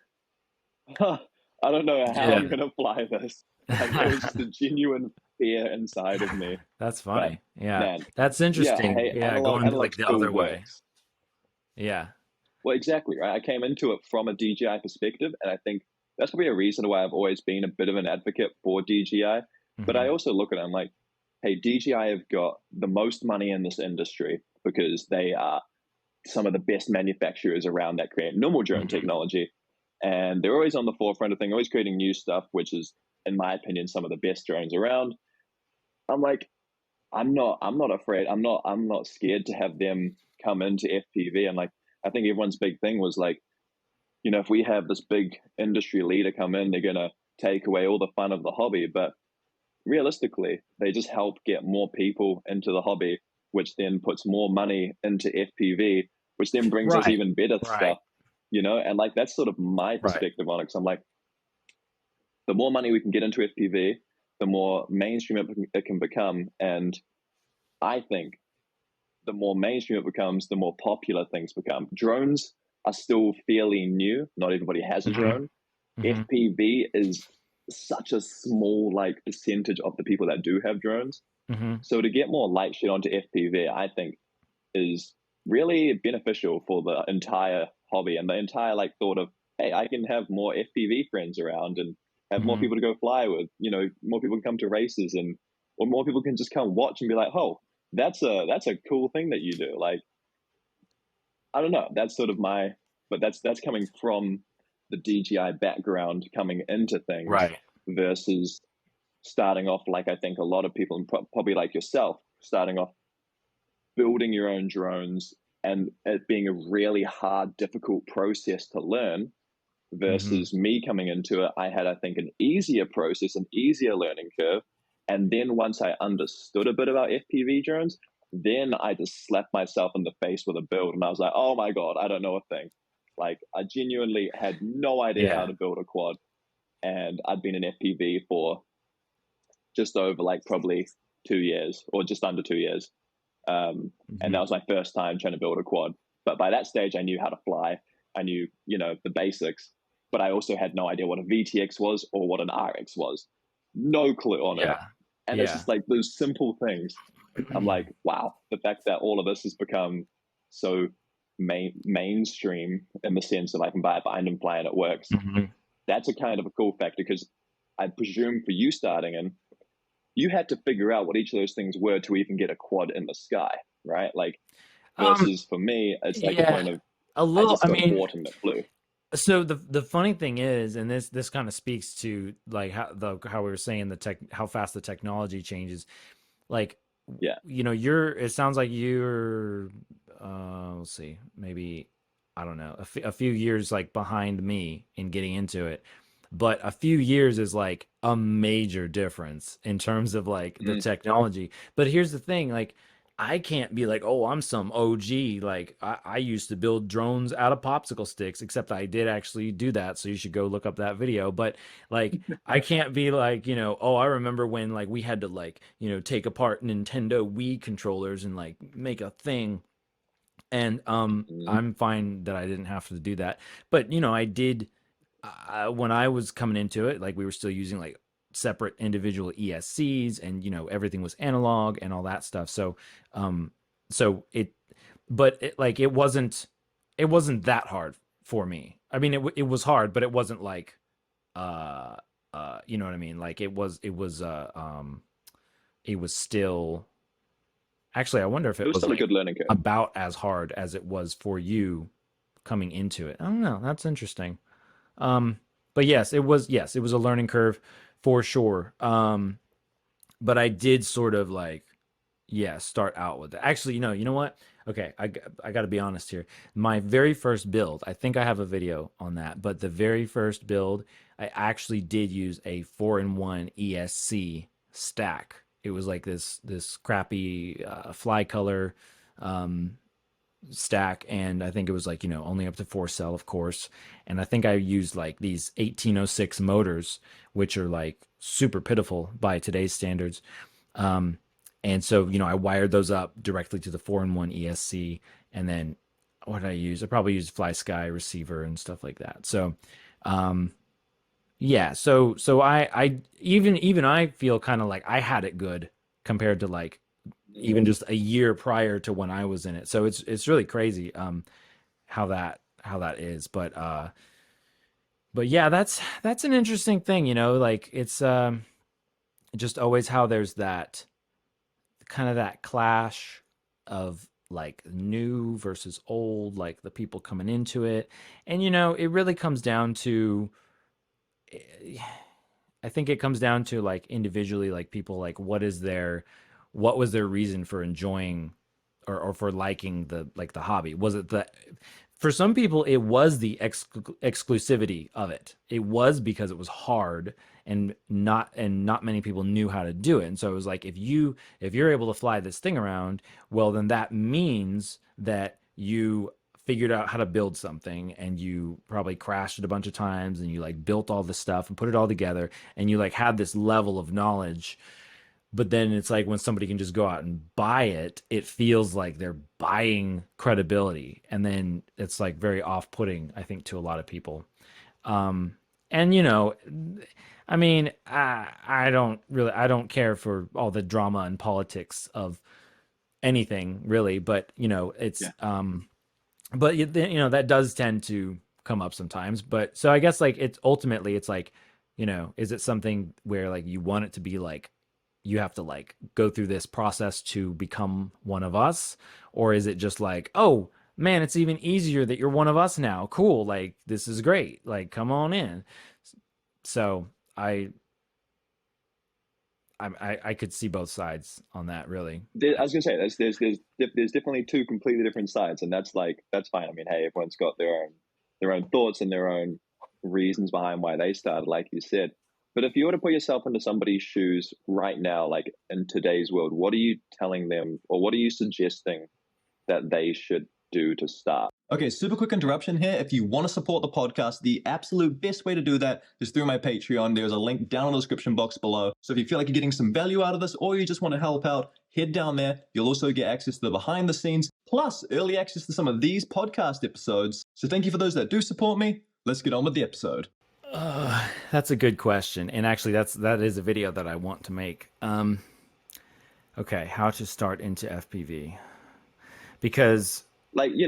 huh, I don't know how I'm Yeah. gonna fly this. Like it was just a genuine fear inside of me. That's But funny. Yeah. man, That's yeah, interesting. hey, Yeah, analog going analog like the still other way. works. Yeah. Well, exactly, right. I came into it from a DJI perspective, and I think that's probably a reason why I've always been a bit of an advocate for DJI. But I Mhm. also look at it, I'm like, hey, DJI have got the most money in this industry because they are some of the best manufacturers around that create normal drone Mhm. technology. And they're always on the forefront of things, always creating new stuff, which is, in my opinion, some of the best drones around. I'm like, I'm not afraid. I'm not scared to have them come into FPV. And like, I think everyone's big thing was like, if we have this big industry leader come in, they're gonna take away all the fun of the hobby. But realistically, they just help get more people into the hobby, which then puts more money into FPV, which then brings us Right. even better Right. stuff, And like that's sort of my Right. perspective on it. Because I'm like, the more money we can get into FPV, the more mainstream it can become. And I think the more mainstream it becomes, the more popular things become. Drones are still fairly new. Not everybody has a Mhm. drone. Mhm. FPV is such a small like percentage of the people that do have drones. Mhm. So to get more light shit onto FPV, I think is really beneficial for the entire hobby and the entire like thought of, hey, I can have more FPV friends around and have more Mhm. people to go fly with. More people can come to races and or more people can just come watch and be like, oh, that's a cool thing that you do. Like I don't know, that's sort of but that's coming from the DJI background coming into things Right. versus starting off like I think a lot of people, and probably like yourself, starting off building your own drones and it being a really hard, difficult process to learn Mhm. versus me coming into it. I had, I think, an easier process, an easier learning curve. And then once I understood a bit about FPV drones, then I just slapped myself in the face with a build. And I was like, oh my God, I don't know a thing. Like, I genuinely had no idea how Yeah. to build a quad. And I'd been in FPV for just over like probably 2 years or just under 2 years. And that Mhm. was my first time trying to build a quad. But by that stage, I knew how to fly. I knew, the basics, but I also had no idea what a VTX was or what an RX was. No clue on it. Yeah. And it's Yeah. just like those simple things. I'm like, wow, the fact that all of this has become so mainstream in the sense of I can buy it behind and fly and it works. Mhm. That's a kind of a cool factor because I presume for you starting in, you had to figure out what each of those things were to even get a quad in the sky, right? Like Um, versus for me, it's like a yeah, point of a I little. just I got mean, bought and it flew. so the funny thing is, and this kind of speaks to like how we were saying the tech how fast the technology changes. Like, Yeah. it sounds like you're, let's see, maybe I don't know, a few years like behind me in getting into it. But a few years is like a major difference in terms of like the Mm. technology. But here's the thing, like I can't be like, oh, I'm some OG. Like I used to build drones out of popsicle sticks, except I did actually do that. So you should go look up that video. But like I can't be like, oh, I remember when like we had to like, take apart Nintendo Wii controllers and like make a thing. And Mm. I'm fine that I didn't have to do that. But I did when I was coming into it, like we were still using like separate individual ESCs and everything was analog and all that stuff. So um so it but it wasn't that hard for me. I mean it was hard, but it wasn't like uh you know what I mean? Like it was still actually I wonder if It it was was still a like good learning curve. about as hard as it was for you coming into it. I don't know. That's interesting. Um, but yes, it was a learning curve for sure. But I did sort of like, yeah, start out with it. Actually, you know what? Okay, I got to be honest here. My very first build, I think I have a video on that, but the very first build, I actually did use a 4-in-1 ESC stack. It was like this crappy fly color um, stack, and I think it was like only up to 4 cell, of course. And I think I used like these 1806 motors, which are like super pitiful by today's standards. Um, and so, I wired those up directly to the 4-in-1 ESC. And then what did I use? I probably used Fly Sky receiver and stuff like that. So, um, yeah. So I even I feel kind of like I had it good compared to like even just a year prior to when I was in it. So it's really crazy how that is. But yeah, that's an interesting thing, like it's just always how there's that kind of that clash of like new versus old, like the people coming into it. And it really comes down to eh, I think it comes down to like individually, like people, like what was their reason for enjoying or for liking the hobby? Was it the For some people it was the exclusivity of it. It was because it was hard and not many people knew how to do it. And so it was like if you're able to fly this thing around, well then that means that you figured out how to build something, and you probably crashed it a bunch of times, and you like built all this stuff and put it all together, and you like had this level of knowledge. But then it's like when somebody can just go out and buy it, it feels like they're buying credibility. And then it's like very off-putting, I think, to a lot of people. Um, and I mean, I don't care for all the drama and politics of anything really, but it's Yeah. but that does tend to come up sometimes. But so I guess like it's ultimately it's like, is it something where like you want it to be like you have to like go through this process to become one of us, or is it just like, oh man, it's even easier that you're one of us now, cool, like this is great, like come on in. So I could see both sides on that, really. I was gonna say there's definitely two completely different sides, and that's fine. I mean, hey, everyone's got their own thoughts and their own reasons behind why they started, like you said. But if you were to put yourself into somebody's shoes right now, like in today's world, what are you telling them, or what are you suggesting that they should do to start? Okay, super quick interruption here. If you want to support the podcast, the absolute best way to do that is through my Patreon. There's a link down in the description box below. So if you feel like you're getting some value out of this, or you just want to help out, head down there. You'll also get access to the behind the scenes, plus early access to some of these podcast episodes. So thank you for those that do support me. Let's get on with the episode. That's a good question, and actually that is a video that I want to make. Okay, how to start into FPV, because Like, if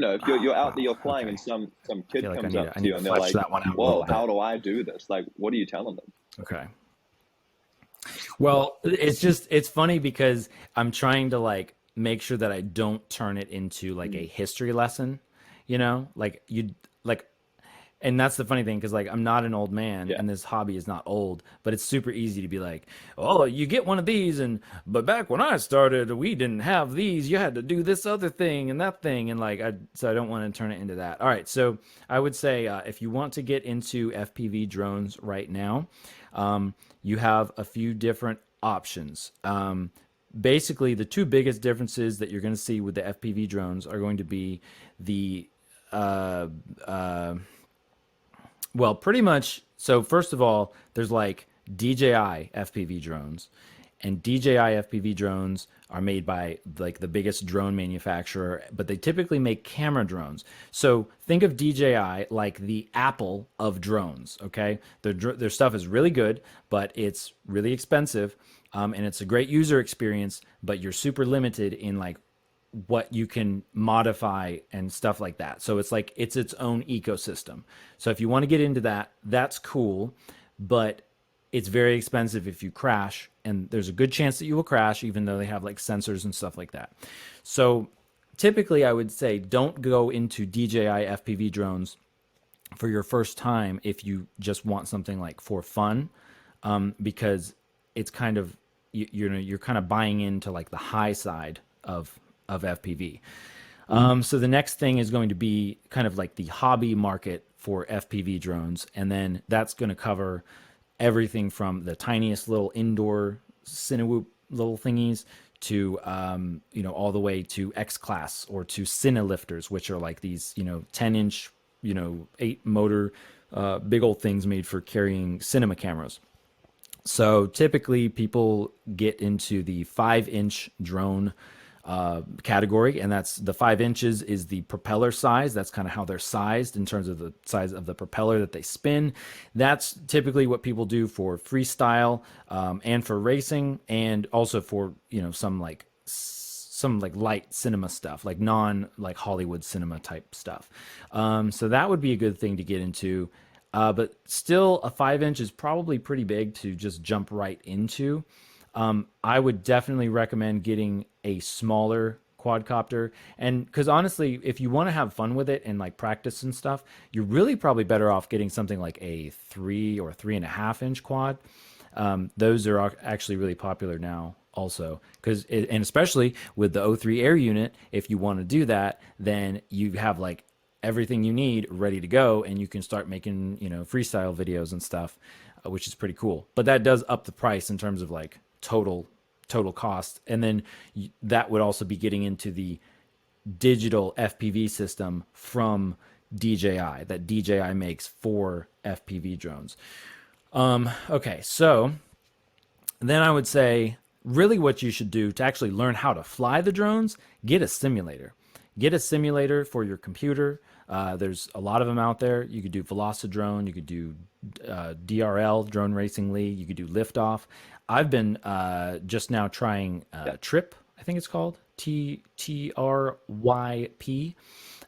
you're out there, you're flying, okay, and some I kid feel like comes up I to need you to and they're flesh like, that one out a "Whoa, little bit. how do I do this?" Like, what are you telling them? Okay. Well, it's funny because I'm trying to like make sure that I don't turn it into like a history lesson, like like and that's the funny thing, because like I'm not an old man Yeah. and this hobby is not old, but it's super easy to be like, oh, you get one of these, and but back when I started we didn't have these, you had to do this other thing and that thing, and like so I don't want to turn it into that. All right, so I would say if you want to get into FPV drones right now, you have a few different options. Basically the two biggest differences that you're going to see with the FPV drones are going to be the uh, uh, well, pretty much. So first of all, there's like DJI FPV drones, and DJI FPV drones are made by like the biggest drone manufacturer, but they typically make camera drones. So think of DJI like the Apple of drones. Okay, their stuff is really good, but it's really expensive, and it's a great user experience, but you're super limited in like what you can modify and stuff like that. So it's like it's its own ecosystem. So if you want to get into that, that's cool, but it's very expensive if you crash, and there's a good chance that you will crash even though they have like sensors and stuff like that. So typically I would say don't go into DJI FPV drones for your first time if you just want something like for fun, because it's kind of you're kind of buying into like the high side of FPV. So the next thing is going to be kind of like the hobby market for FPV drones, and then that's going to cover everything from the tiniest little indoor Cinewhoop little thingies to all the way to X class or to Cinelifters, which are like these 10-inch 8 motor big old things made for carrying cinema cameras. So typically people get into the 5-inch drone category, and that's the 5 inches is the propeller size. That's kind of how they're sized in terms of the size of the propeller that they spin. That's typically what people do for freestyle and for racing, and also for some like light cinema stuff, like like Hollywood cinema type stuff. So that would be a good thing to get into. But still, a 5-inch is probably pretty big to just jump right into. I would definitely recommend getting a smaller quadcopter, and because honestly, if you want to have fun with it and like practice and stuff, you're really probably better off getting something like a 3 or 3.5-inch quad. Those are actually really popular now also, and especially with the O3 air unit, if you want to do that, then you have like everything you need ready to go, and you can start making freestyle videos and stuff, which is pretty cool. But that does up the price in terms of like total cost, and then that would also be getting into the digital FPV system from DJI that DJI makes for FPV drones. Okay, so then I would say really what you should do to actually learn how to fly the drones, get a simulator. Get a simulator for your computer. There's a lot of them out there. You could do Velocidrone, you could do DRL, Drone Racing League, you could do Liftoff. I've been just now trying Trip, I think it's called, TRYP.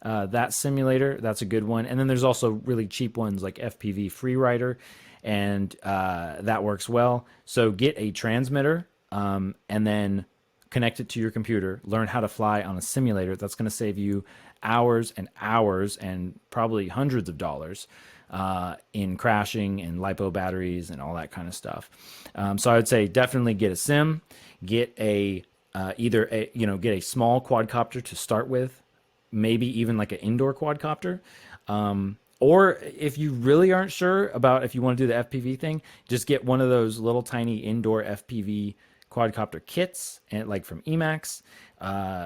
That simulator, that's a good one. And then there's also really cheap ones like FPV Freerider, and that works well. So get a transmitter and then connect it to your computer, learn how to fly on a simulator. That's going to save you hours and hours and probably hundreds of dollars in crashing and LiPo batteries and all that kind of stuff. So I would say definitely get a sim, get a get a small quadcopter to start with, maybe even like an indoor quadcopter. Or if you really aren't sure about if you want to do the FPV thing, just get one of those little tiny indoor FPV quadcopter kits, and like from Emacs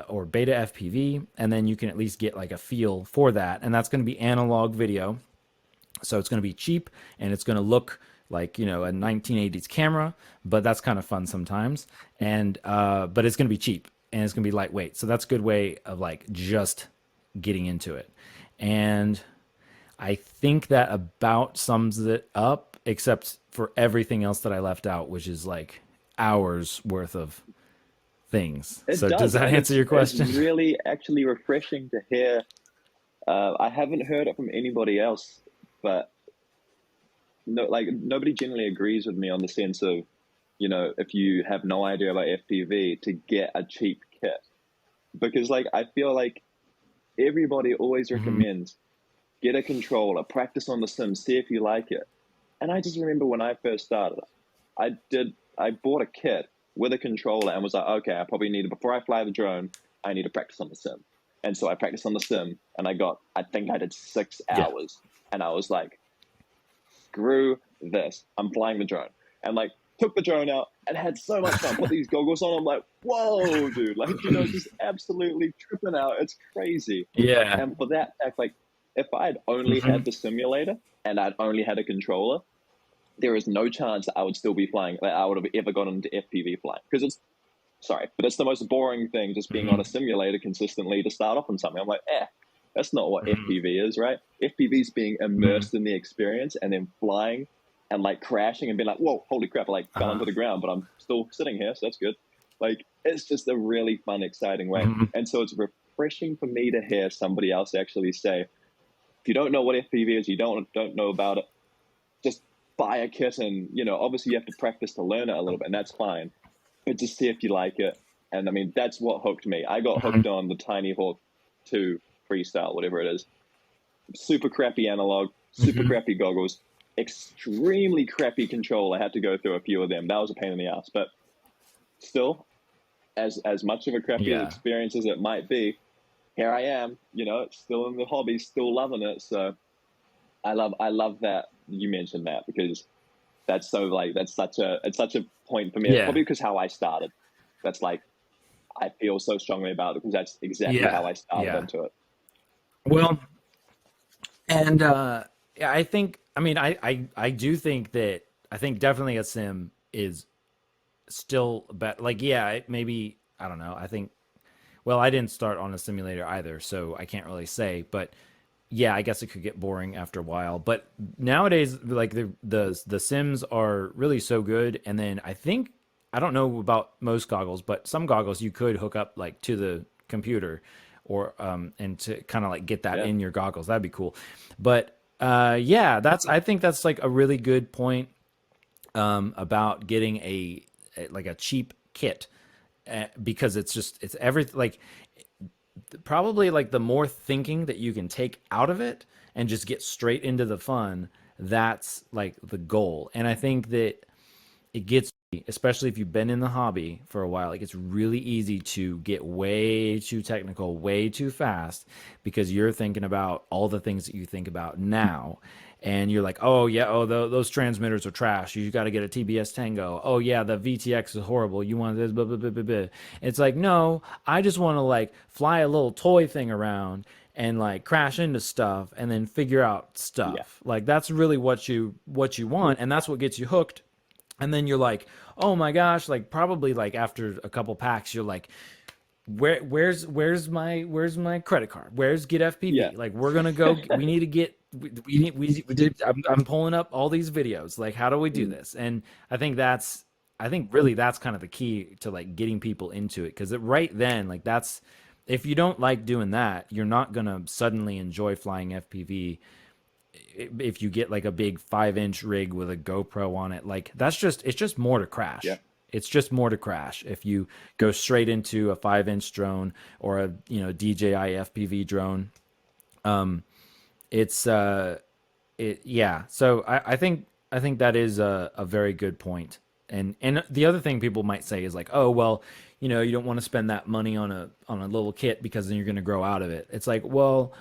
or Beta FPV, and then you can at least get like a feel for that. And that's going to be analog video, so it's going to be cheap and it's going to look like a 1980s camera, but that's kind of fun sometimes. And but it's going to be cheap and it's going to be lightweight, so that's a good way of like just getting into it. And I think that about sums it up, except for everything else that I left out, which is like hours worth of things. Does that answer your question? It's really actually refreshing to hear. I haven't heard it from anybody else, but nobody generally agrees with me on the sense of, if you have no idea about FPV, to get a cheap kit, because I feel like everybody always recommends get a controller, practice on the sim, see if you like it. And I just remember when I first started, I bought a kit with a controller and was like, okay, I probably need before I fly the drone, I need to practice on the sim. And so I practiced on the sim, and I think I did 6 hours. And I was like, screw this, I'm flying the drone. And took the drone out and had so much fun. Put these goggles on, I'm like, whoa, dude, just absolutely tripping out. It's crazy. Yeah. And for that fact, if I had only had the simulator and I'd only had a controller, there is no chance that I would still be flying, that I would have ever gotten into FPV flying. Because it's the most boring thing, just being on a simulator consistently to start off on something. I'm like, that's not what FPV is, right? FPV is being immersed in the experience and then flying and crashing and being like, whoa, holy crap, I fell onto the ground, but I'm still sitting here, so that's good. It's just a really fun, exciting way. And so it's refreshing for me to hear somebody else actually say, if you don't know what FPV is, you don't know about it, just buy a kit, and obviously you have to practice to learn it a little bit, and that's fine, but just see if you like it. And I mean, that's what hooked me. I got hooked on the Tiny Hawk 2 Freestyle, whatever it is. Super crappy analog, super crappy goggles, extremely crappy control. I had to go through a few of them. That was a pain in the ass, but still, as much of a crappy Yeah. experience as it might be, here I am, you know, still in the hobby, still loving it. So I love that you mentioned that, because that's so like, it's such a point for me. Yeah. Probably because how I started. That's like, I feel so strongly about it because that's exactly how I started into it. Well, and yeah, I think, I mean, I do think that, I think definitely a sim is still better. Like, yeah, maybe, I don't know. I think, well, I didn't start on a simulator either, so I can't really say, but yeah, I guess it could get boring after a while. But nowadays, like the Sims are really so good. And then I think, I don't know about most goggles, but some goggles you could hook up like to the computer, or and to kind of like get that in your goggles. That'd be cool. But yeah, I think that's like a really good point about getting like a cheap kit, because it's everything, like probably like the more thinking that you can take out of it and just get straight into the fun, that's like the goal. And I think that it gets, especially if you've been in the hobby for a while, like it's really easy to get way too technical, way too fast, because you're thinking about all the things that you think about now. And you're like, oh yeah, oh those transmitters are trash. You got to get a TBS Tango. Oh yeah, the VTX is horrible. You want this, blah, blah, blah, blah, blah. It's like, no, I just want to like fly a little toy thing around and like crash into stuff and then figure out stuff. Yeah. Like that's really what you want, and that's what gets you hooked. And then you're like, oh my gosh, like probably like after a couple packs, you're like, where's my credit card? Where's Get FPV? Yeah. Like we're gonna go. We need to get. We did. I'm pulling up all these videos. Like how do we do this? And I think really that's kind of the key to like getting people into it, because right then, like that's, if you don't like doing that, you're not gonna suddenly enjoy flying FPV. If you get like a big 5-inch rig with a GoPro on it, like it's just more to crash. Yeah. It's just more to crash if you go straight into a 5-inch drone or a DJI FPV drone. Yeah. So I think that is a very good point. And the other thing people might say is like, oh well, you don't want to spend that money on a little kit because then you're going to grow out of it. It's like, well,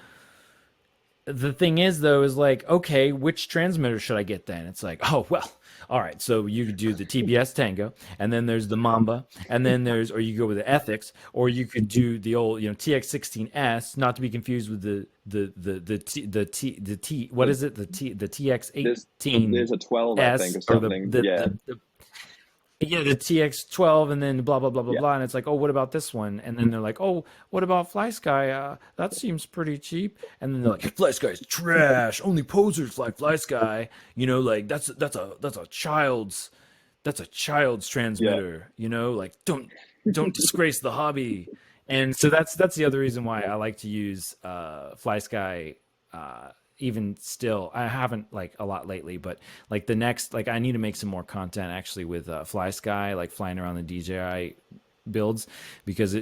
the thing is though, is like, okay, which transmitter should I get then? It's like, oh well, all right, so you could do the TBS Tango, and then there's the Mamba, and then or you go with the Ethics, or you could do the old TX16S, not to be confused with the TX18. There's a 12, I think, or something. Yeah, the TX12, and then blah blah blah blah blah, and it's like, oh, what about this one? And then they're like, oh, what about FlySky? That seems pretty cheap. And then they're like, FlySky's trash. Only posers like FlySky. Like that's a child's transmitter. Like don't disgrace the hobby. And so that's the other reason why I like to use FlySky. Even still, I haven't like a lot lately, but like the next, like I need to make some more content actually with FlySky, like flying around the DJI builds, because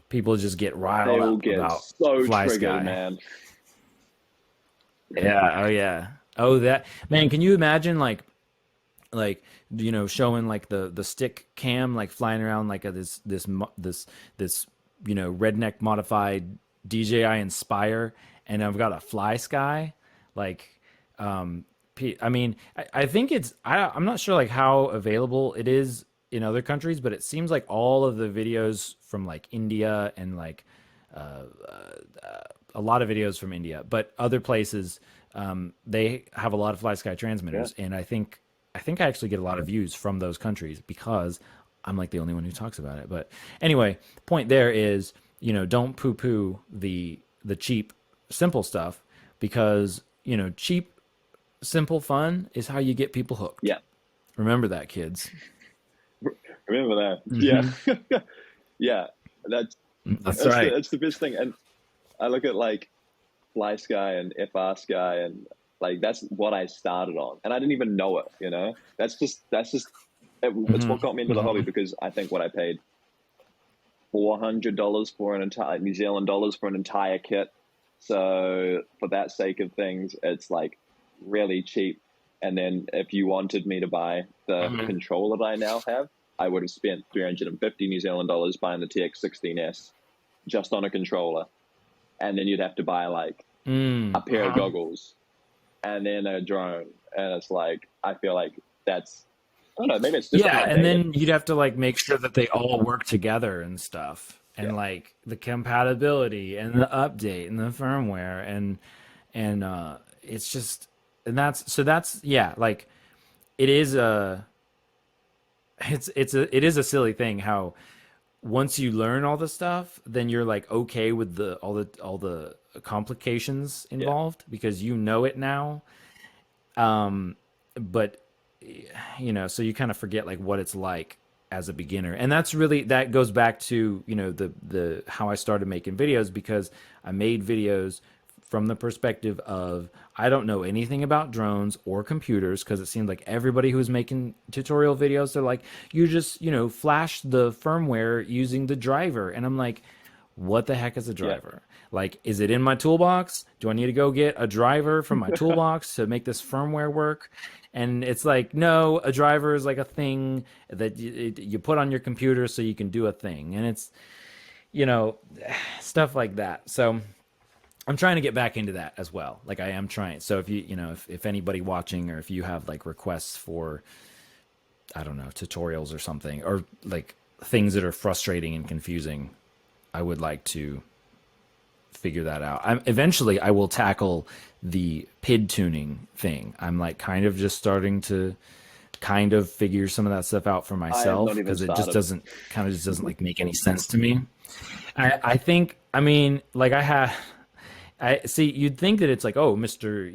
people just get riled up about so FlySky, man. Yeah. Oh yeah. Oh that man. Can you imagine like showing like the stick cam, like flying around like this redneck modified DJI Inspire, and I've got a FlySky, like, I mean, I think I'm not sure like how available it is in other countries, but it seems like all of the videos from like India and like a lot of videos from India, but other places, they have a lot of FlySky transmitters, and I think I actually get a lot of views from those countries because I'm like the only one who talks about it. But anyway, the point there is, don't poo-poo the cheap, simple stuff, because cheap, simple fun is how you get people hooked. Yeah, remember that, kids. Remember that. Mm-hmm. Yeah. Yeah, that's right. That's the best thing. And I look at like FlySky and FrSky, and like that's what I started on, and I didn't even know it. That's just it's what got me into the hobby, because I think what I paid $400 for an entire New Zealand dollars for an entire kit. So for that sake of things, it's like really cheap. And then if you wanted me to buy the controller that I now have, I would have spent 350 New Zealand dollars buying the TX16S just on a controller. And then you'd have to buy like a pair of goggles and then a drone. And it's like, I feel like that's, I don't know, maybe it's just and then you'd have to like make sure that they all work together and stuff, and like the compatibility and the update and the firmware and it's just, and that's like it is a it is a silly thing how once you learn all the stuff, then you're like okay with all the complications involved because you know it now. But so you kind of forget like what it's like as a beginner, and that goes back to the how I started making videos, because I made videos from the perspective of I don't know anything about drones or computers, because it seemed like everybody who was making tutorial videos, they're like, you just flash the firmware using the driver, and I'm like, what the heck is a driver? Like, is it in my toolbox? Do I need to go get a driver from my toolbox to make this firmware work? And it's like, no, a driver is like a thing that you put on your computer so you can do a thing. And it's, stuff like that. So I'm trying to get back into that as well. Like I am trying. So if if anybody watching, or if you have like requests for, I don't know, tutorials or something, or like things that are frustrating and confusing, I would like to figure that out. Eventually I will tackle the PID tuning thing. I'm like kind of just starting to kind of figure some of that stuff out for myself, because it just doesn't like make any sense to me. I think, I mean, like I see, you'd think that it's like, oh, Mr.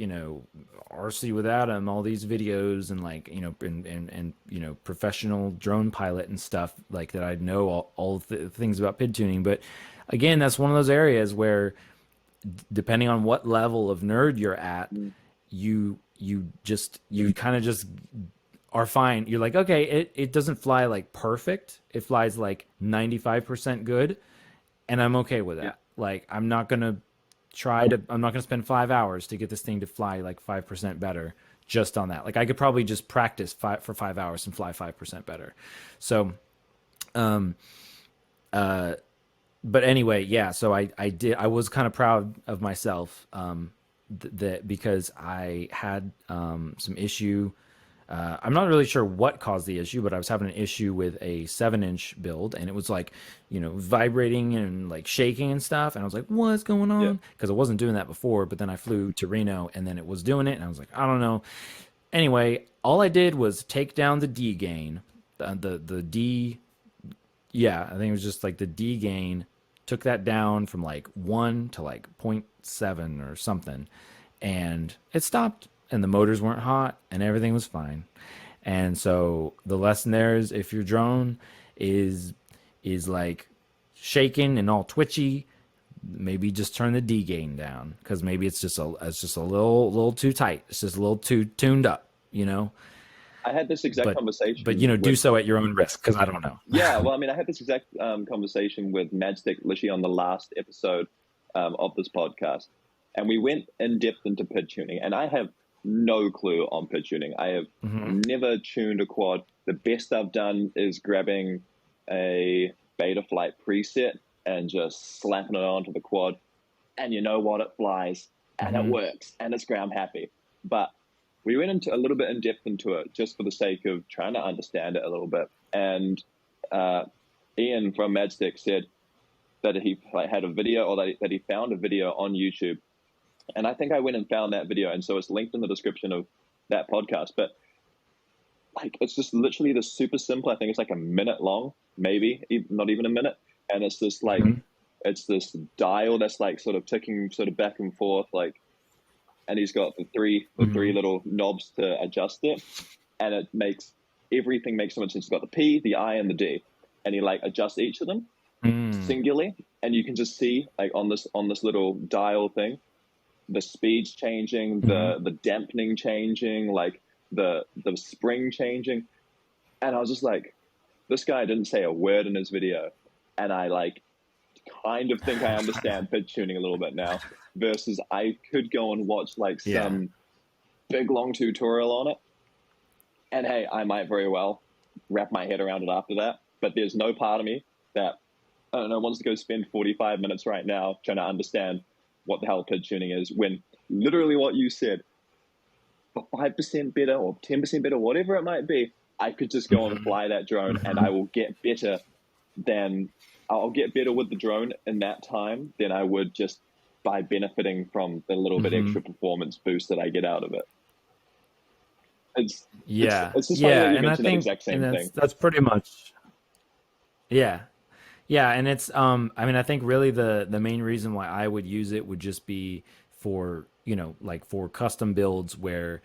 RC with Adam, all these videos and like, and professional drone pilot and stuff like that. I know all the things about PID tuning, but again, that's one of those areas where depending on what level of nerd you're at, you kind of just are fine. You're like, okay, it doesn't fly like perfect. It flies like 95% good. And I'm okay with that. Yeah. Like, I'm not going to spend 5 hours to get this thing to fly like 5% better just on that. Like, I could probably just practice for 5 hours and fly 5% better. So, but anyway, yeah, so I was kind of proud of myself, that because I had, some issue. I'm not really sure what caused the issue, but I was having an issue with a 7-inch build, and it was like, vibrating and like shaking and stuff. And I was like, what's going on? Because I wasn't doing that before, but then I flew to Reno and then it was doing it. And I was like, I don't know. Anyway, all I did was take down the D gain, the D. Yeah, I think it was just like the D gain, took that down from like 1 to like 0.7 or something. And it stopped. And the motors weren't hot and everything was fine. And so the lesson there is, if your drone is like shaking and all twitchy, maybe just turn the D gain down, because maybe it's just a little too tight. It's just a little too tuned up, I had this exact conversation. But do so at your own risk, because I don't know. Yeah, well, I mean, I had this exact conversation with Madstick literally on the last episode of this podcast, and we went in depth into PID tuning, and I have no clue on PID tuning. I have never tuned a quad. The best I've done is grabbing a Betaflight preset and just slapping it onto the quad, and you know what, it flies and it works and it's ground happy. But we went into a little bit in depth into it just for the sake of trying to understand it a little bit. And Ian from Madstick said that he had a video, or that he found a video on YouTube. And I think I went and found that video, and so it's linked in the description of that podcast. But like, it's just literally this super simple. I think it's like a minute long, maybe not even a minute. And it's this like, it's this dial that's like sort of ticking sort of back and forth, like, and he's got the three little knobs to adjust it, and everything makes so much sense. He's got the P, the I, and the D, and he like adjusts each of them singularly, and you can just see like on this little dial thing, the speed's changing, the dampening changing, like the spring changing. And I was just like, this guy didn't say a word in his video. And I like kind of think I understand PID tuning a little bit now, versus I could go and watch like some big long tutorial on it. And hey, I might very well wrap my head around it after that. But there's no part of me that, I don't know, wants to go spend 45 minutes right now trying to understand what the hell pitch tuning is, when literally what you said, for 5% better or 10% better, whatever it might be, I could just go and fly that drone and I will get better I'll get better with the drone in that time than I would just by benefiting from the little bit extra performance boost that I get out of it. It's just funny that you mentioned the exact same thing. That's pretty much, yeah. Yeah, and it's I mean, I think really the main reason why I would use it would just be for, you know, like for custom builds where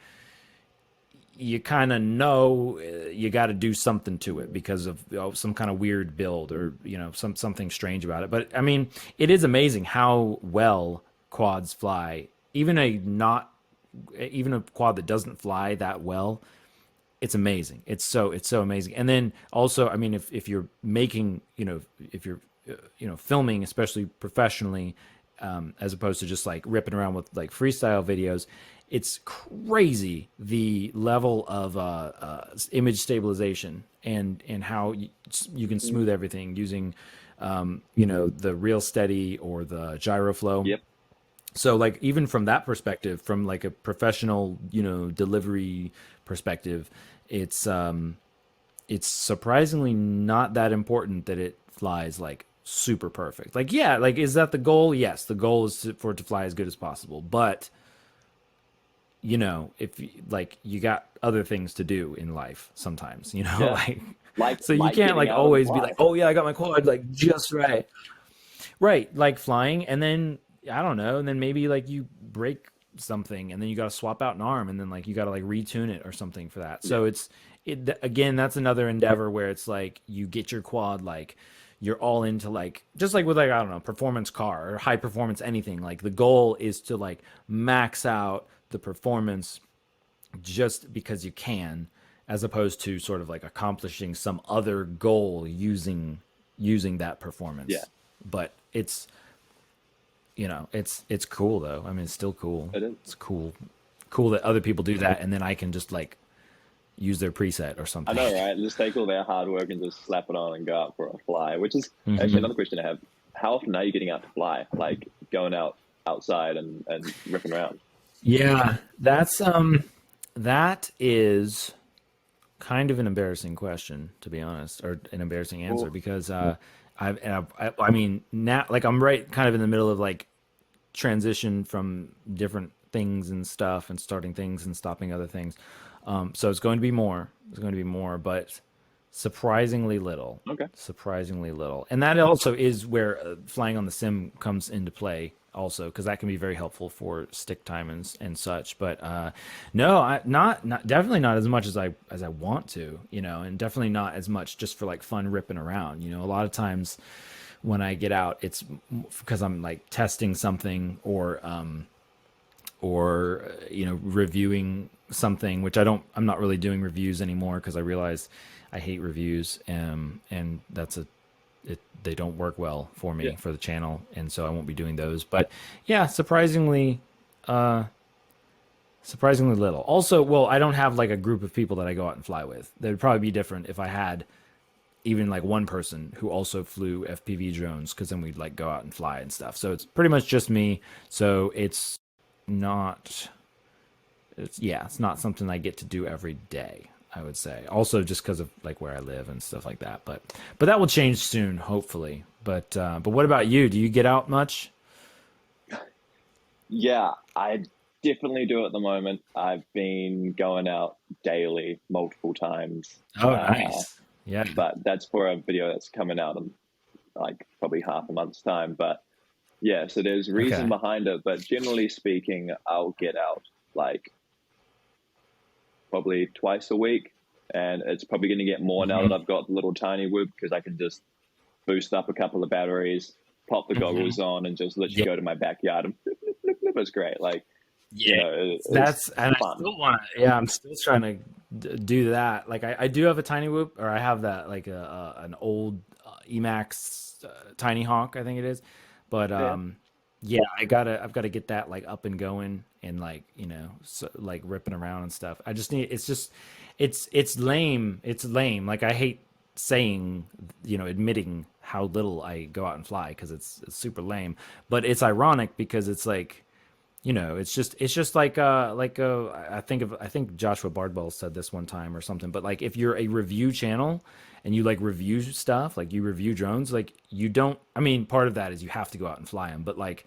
you kind of know you got to do something to it because of, you know, some kind of weird build or, you know, something strange about it. But I mean, it is amazing how well quads fly. Even a quad that doesn't fly that well, it's amazing. It's so amazing. And then also, I mean, if you're making, you know, if you're, you know, filming, especially professionally, as opposed to just like ripping around with like freestyle videos, it's crazy the level of image stabilization and how you can smooth everything using, you know, the Real Steady or the Gyro Flow. Yep. So like even from that perspective, from like a professional, you know, delivery perspective, it's surprisingly not that important that it flies like super perfect. Like, yeah, like, is that the goal? Yes, the goal is for it to fly as good as possible. But, you know, if like you got other things to do in life sometimes, you know, so you can't like always be like, oh yeah, I got my quad like just right. Right, like flying, and then I don't know, and then maybe like you break something, and then you got to swap out an arm, and then like you got to like retune it or something for that. So again, that's another endeavor where it's like you get your quad, like you're all into like, just like with like, I don't know, performance car or high performance anything. Like the goal is to like max out the performance just because you can, as opposed to sort of like accomplishing some other goal using that performance. Yeah. But it's, you know, it's cool though. I mean, it's still cool. It is. It's cool that other people do that, and then I can just like use their preset or something. I know, right? Just take all their hard work and just slap it on and go out for a fly, which is actually another question I have. How often are you getting out to fly? Like going outside and ripping around? Yeah, that is kind of an embarrassing question, to be honest, or an embarrassing answer, because I mean, now, like, I'm right kind of in the middle of like transition from different things and stuff, and starting things and stopping other things. So it's going to be more. It's going to be more, but surprisingly little. Okay. Surprisingly little, and that also is where flying on the sim comes into play, also, because that can be very helpful for stick time and such. But no, not definitely not as much as I want to, you know, and definitely not as much just for like fun ripping around. You know, a lot of times when I get out, it's because I'm like testing something or you know, reviewing something, which I'm not really doing reviews anymore because I realize I hate reviews, and they don't work well for me for the channel, and so I won't be doing those. But yeah, surprisingly little. Also, well, I don't have like a group of people that I go out and fly with. That'd probably be different if I had even like one person who also flew FPV drones, because then we'd like go out and fly and stuff. So it's pretty much just me. So it's not something I get to do every day, I would say. Also just because of like where I live and stuff like that. But that will change soon, hopefully. But what about you? Do you get out much? Yeah, I definitely do at the moment. I've been going out daily, multiple times. Oh, nice. Yeah. But that's for a video that's coming out in like probably half a month's time. But yeah, so there's reason behind it. But generally speaking, I'll get out like probably twice a week. And it's probably going to get more now that I've got the little tiny whoop, because I can just boost up a couple of batteries, pop the goggles on, and just literally go to my backyard and it's great. Like, you know, that's and fun. I still want to. Yeah, I'm still trying to do that. Like, I do have a tiny whoop, or I have that like an old Emax Tiny Hawk, I think it is. But yeah, I've got to get that like up and going and like, so, like ripping around and stuff. I just need, it's just, it's lame. It's lame. Like I hate saying, admitting how little I go out and fly because it's super lame. But it's ironic because it's like, it's just I think Joshua Bardwell said this one time or something, but like if you're a review channel and you like review stuff, like you review drones, like you don't, I mean, part of that is you have to go out and fly them, but like,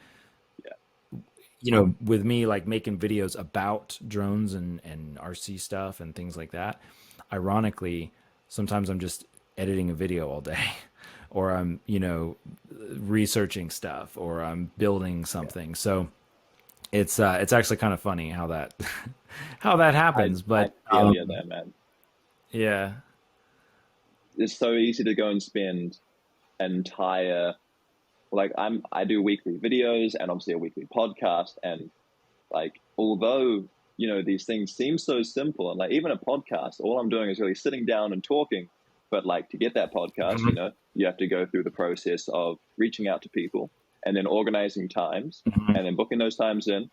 with me like making videos about drones and RC stuff and things like that, ironically, sometimes I'm just editing a video all day or I'm, researching stuff or I'm building something. So it's actually kind of funny how that how that happens, I but feel you there, man. yeah. It's so easy to go and spend entire, like I do weekly videos and obviously a weekly podcast, and like although these things seem so simple, and like even a podcast, all I'm doing is really sitting down and talking, but like to get that podcast, Mhm. you have to go through the process of reaching out to people and then organizing times Mhm. and then booking those times in.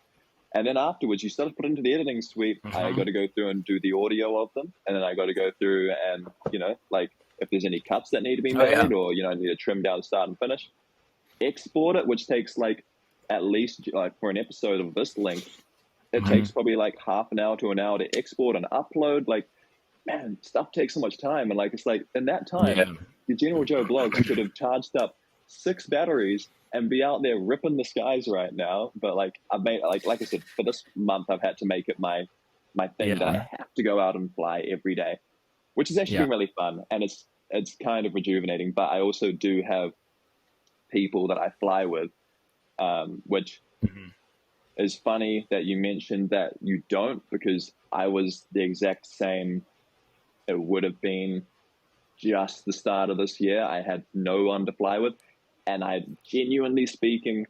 And then afterwards, you start to put into the editing suite. I got Mhm. to go through and do the audio of them. And then I got to go through and, like if there's any cuts that need to be Oh yeah. made or, I need to trim down start and finish, export it, which takes like at least like for an episode of this length, it Mhm. takes probably like half an hour to an hour to export and upload. Like, man, stuff takes so much time. And like, it's like in that time, Yeah. your General Joe blogs, you could have charged up 6 batteries and be out there ripping the skies right now. But like I've made, like I said, for this month, I've had to make it my thing that Yeah. I have to go out and fly every day, which has actually Yeah. been really fun. And it's kind of rejuvenating, but I also do have people that I fly with, which Mhm. is funny that you mentioned that you don't, because I was the exact same. It would have been just the start of this year. I had no one to fly with, and I, genuinely speaking,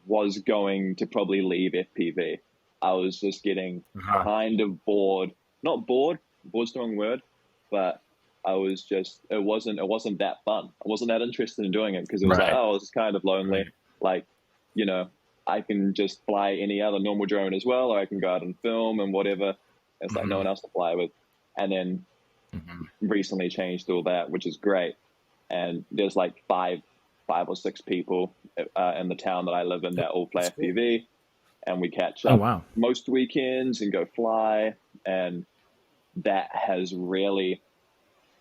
was going to probably leave FPV. I was just getting Uh-huh. kind of bored. Not bored, bored's the wrong word, but I was just, it wasn't that fun. I wasn't that interested in doing it because it was like, Right. oh, this is kind of lonely. Right. Like, I can just fly any other normal drone as well, or I can go out and film and whatever. It's like no Mhm. one else to fly with. And then Mhm. recently changed all that, which is great. And there's like five or six people in the town that I live in that all play That's cool. FPV, and we catch Oh up wow. most weekends and go fly. And that has really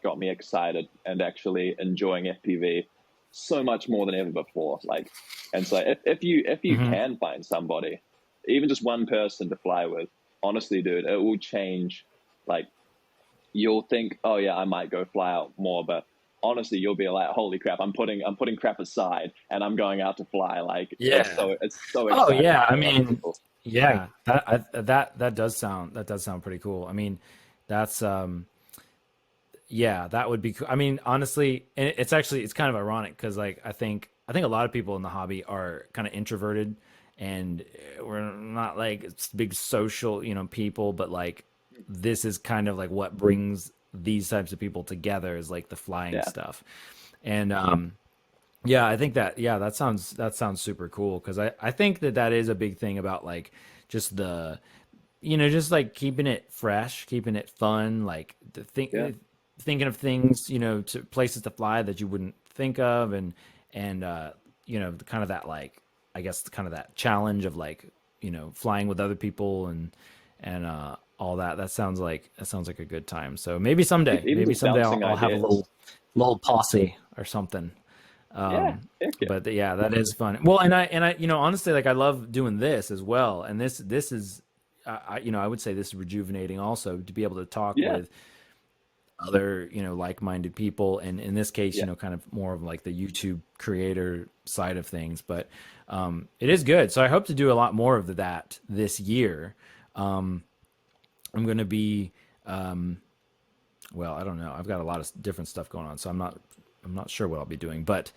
got me excited and actually enjoying FPV so much more than ever before. Like, and so if you Mhm. can find somebody, even just one person to fly with, honestly, dude, it will change. Like, you'll think, oh yeah, I might go fly out more, but honestly, you'll be like, holy crap, I'm putting crap aside and I'm going out to fly. Like, Yeah. it's so Oh exciting yeah. I for a lot of mean, people. yeah. That does sound pretty cool. I mean, that's yeah, that would be cool. I mean, honestly, and it's kind of ironic because like I think a lot of people in the hobby are kind of introverted and we're not like big social, people, but like this is kind of like what brings these types of people together is like the flying Yeah, stuff. And yeah, I think that sounds super cool because I think that is a big thing about like just just like keeping it fresh, keeping it fun, like yeah, thinking of things, to places to fly that you wouldn't think of, and kind of that like I guess kind of that challenge of like flying with other people and all that. That sounds like a good time. So even maybe just someday I'll, bouncing I'll have a ideas. little posse or something. Yeah, Um, heck yeah, but yeah, that is fun. Well, and I, honestly, like I love doing this as well. And this is, I would say this is rejuvenating also to be able to talk yeah, with other, like-minded people. And in this case, yeah. kind of more of like the YouTube creator side of things. But it is good. So I hope to do a lot more of that this year. Um, I'm going to be, um, well, I don't know. I've got a lot of different stuff going on, so I'm not sure what I'll be doing, but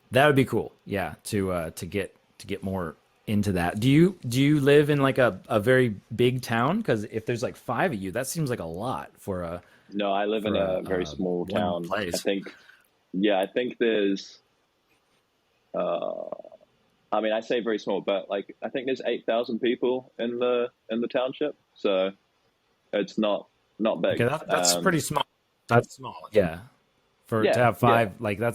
that would be cool. Yeah, to get more into that. Do you live in like a very big town? Because if there's like five of you, that seems like a lot for a No, I live in for a, a very small one town. I place. think, yeah, I think there's, uh, I mean, I say very small, but like I think there's 8,000 people in the township, so it's not big. Okay, that's pretty small. That's small. Yeah. For to Yeah, have yeah. five, like I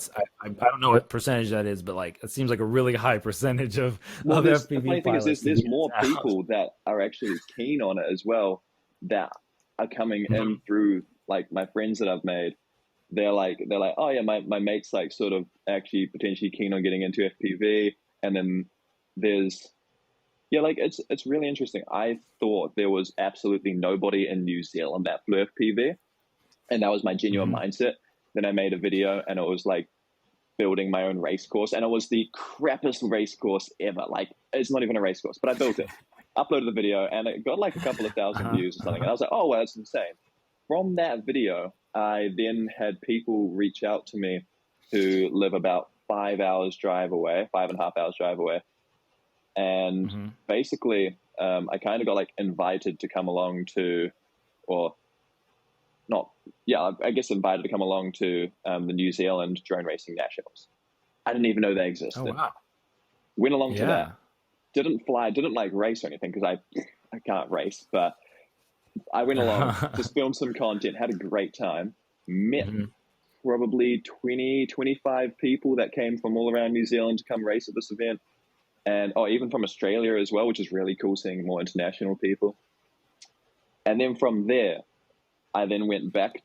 don't know what percentage that is, but like it seems like a really high percentage of Well, the FPV funny thing is pilots to be there's in more town. people that are actually keen on it as well that are coming in through like my friends that I've made. They're like, oh yeah, my mate's like sort of actually potentially keen on getting into FPV, and then there's yeah, like it's really interesting. I thought there was absolutely nobody in New Zealand that flew FPV, and that was my genuine Mhm. mindset. Then I made a video, and it was like building my own race course, and it was the crappiest race course ever. Like it's not even a race course, but I built it, uploaded the video, and it got like a couple of thousand Uh-huh. views or something. And I was like, oh well, that's insane. From that video, I then had people reach out to me who live about 5 hours drive away, 5.5 hours drive away, and Mhm. basically, I kind of got like invited to come along to, or not, yeah, I guess invited to come along to the New Zealand Drone Racing Nationals. I didn't even know they Oh existed. wow. Went along to that. Yeah. Didn't fly, didn't like race or anything because I can't race, but I went along, just filmed some content, had a great time, met Mhm. probably 20, 25 people that came from all around New Zealand to come race at this event. And even from Australia as well, which is really cool seeing more international people. And then from there, I then went back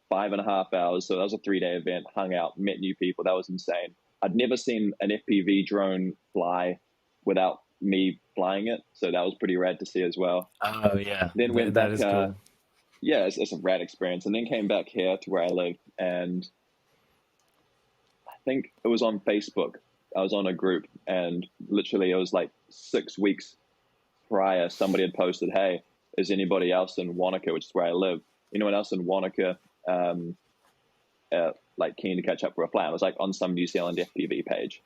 5.5 hours. So that was a 3-day event, hung out, met new people. That was insane. I'd never seen an FPV drone fly without me flying it. So that was pretty rad to see as well. Oh yeah. Then went That back, is cool. yeah, it's a rad experience. And then came back here to where I live. And I think it was on Facebook. I was on a group, and literally it was like 6 weeks prior, somebody had posted, hey, is anybody else in Wanaka, which is where I live, anyone else in Wanaka like keen to catch up for a flight? I was like on some New Zealand FPV page,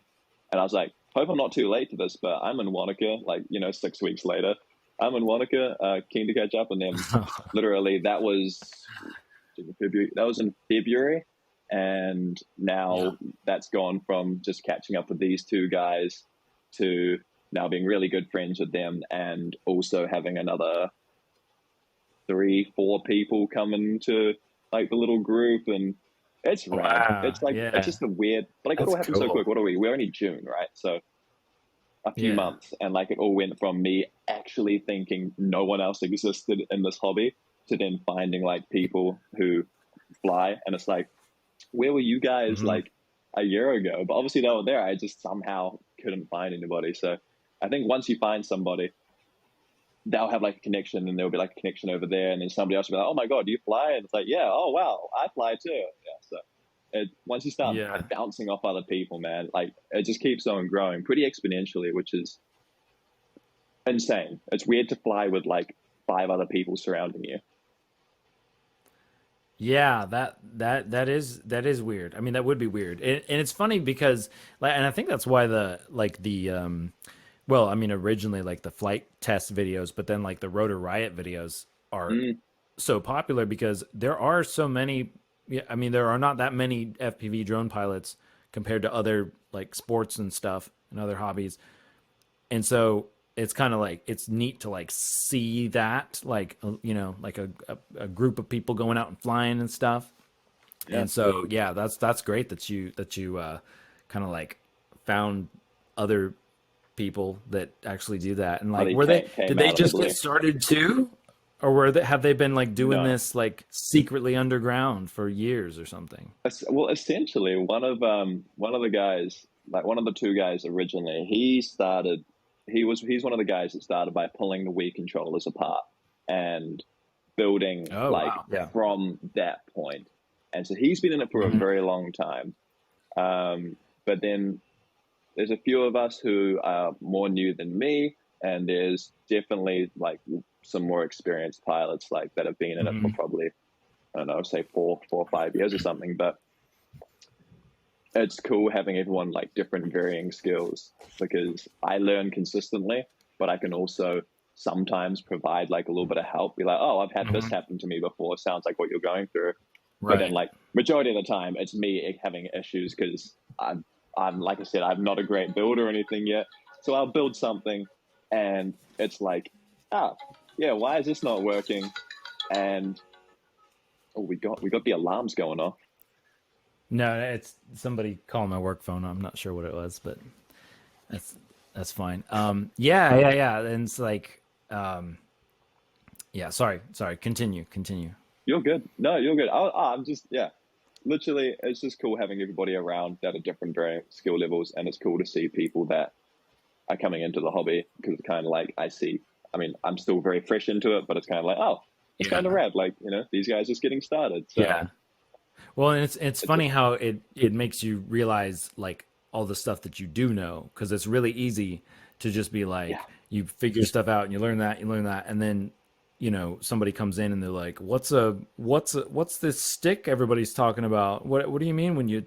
and I was like, hope I'm not too late to this, but I'm in Wanaka, like 6 weeks later, I'm in Wanaka, keen to catch up. And then literally that was February. That was in February, and now Yeah. that's gone from just catching up with these two guys to now being really good friends with them, and also having another 3-4 people come into like the little group, and it's rad. Wow. It's like it's Yeah. just a weird, but like it That's all happened so cool. quick. What are we? We're only June, right? So a few Yeah. months, and like it all went from me actually thinking no one else existed in this hobby to then finding like people who fly, and it's like, where were you guys Mhm. like a year ago? But obviously they were there. I just somehow couldn't find anybody. So I think once you find somebody, they'll have like a connection, and there'll be like a connection over there, and then somebody else will be like, oh my god, do you fly? And it's like, yeah, oh wow, I fly too. Yeah. So once you start Yeah. bouncing off other people, man, like it just keeps on growing pretty exponentially, which is insane. It's weird to fly with like 5 other people surrounding you. Yeah, that is weird. I mean, that would be weird, and it's funny because, like, and I think that's why well, I mean, originally like the flight test videos, but then like the Rotor Riot videos are Mm, so popular because there are so many. Yeah, I mean, there are not that many FPV drone pilots compared to other like sports and stuff and other hobbies, and so it's kind of like it's neat to like see that like like a group of people going out and flying and stuff. yeah. And so yeah, that's great that you kind of like found other people that actually do that. And like, They were they came did they out of the just get blue. started too, or have they been like doing No. this like secretly underground for years or something? Well, essentially, one of the guys, like one of the two guys originally, he started. He's one of the guys that started by pulling the Wii controllers apart and building Oh like wow, yeah. from that point. And so he's been in it for a Mhm. very long time. But then there's a few of us who are more new than me, and there's definitely like some more experienced pilots like that have been in it for Mhm. probably, I don't know, say 4 or 5 years or something. But it's cool having everyone like different varying skills, because I learn consistently, but I can also sometimes provide like a little bit of help, be like, oh, I've had this Mhm. happen to me before, sounds like what you're going through. But then Right. like majority of the time it's me having issues, because I'm like I said, I'm not a great builder or anything yet. So I'll build something and it's like, ah, yeah, why is this not working? And oh, we got the alarms going off. No, it's somebody calling my work phone. I'm not sure what it was, but that's fine. Yeah. And it's like, yeah. Sorry. Continue. You're good. No, you're good. I'm just, yeah. Literally, it's just cool having everybody around that are different skill levels, and it's cool to see people that are coming into the hobby, because it's kind of like I mean, I'm still very fresh into it, but it's kind of like, oh, it's kind of rad. Like, these guys are just getting started. So. Yeah. Well, and it's funny how it makes you realize like all the stuff that you do know, because it's really easy to just be like, you figure stuff out and you learn that, and then somebody comes in and they're like, what's this stick everybody's talking about? What do you mean when you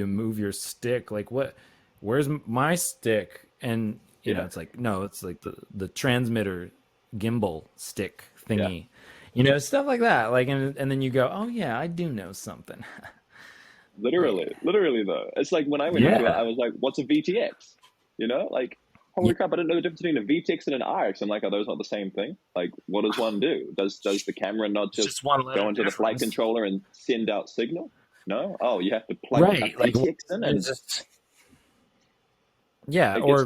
move your stick? Like, where's my stick? And it's like, no, it's like the transmitter gimbal stick thingy. Stuff like that. Like, and then you go, oh yeah, I do know something. Literally though. It's like when I went into it, I was like, what's a VTX? Like, holy crap, I didn't know the difference between a VTX and an RX. I'm like, are those not the same thing? Like, what does one do? Does the camera not just go into the flight controller and send out signal? No? Oh, you have to plug a VTX in and just... Yeah, or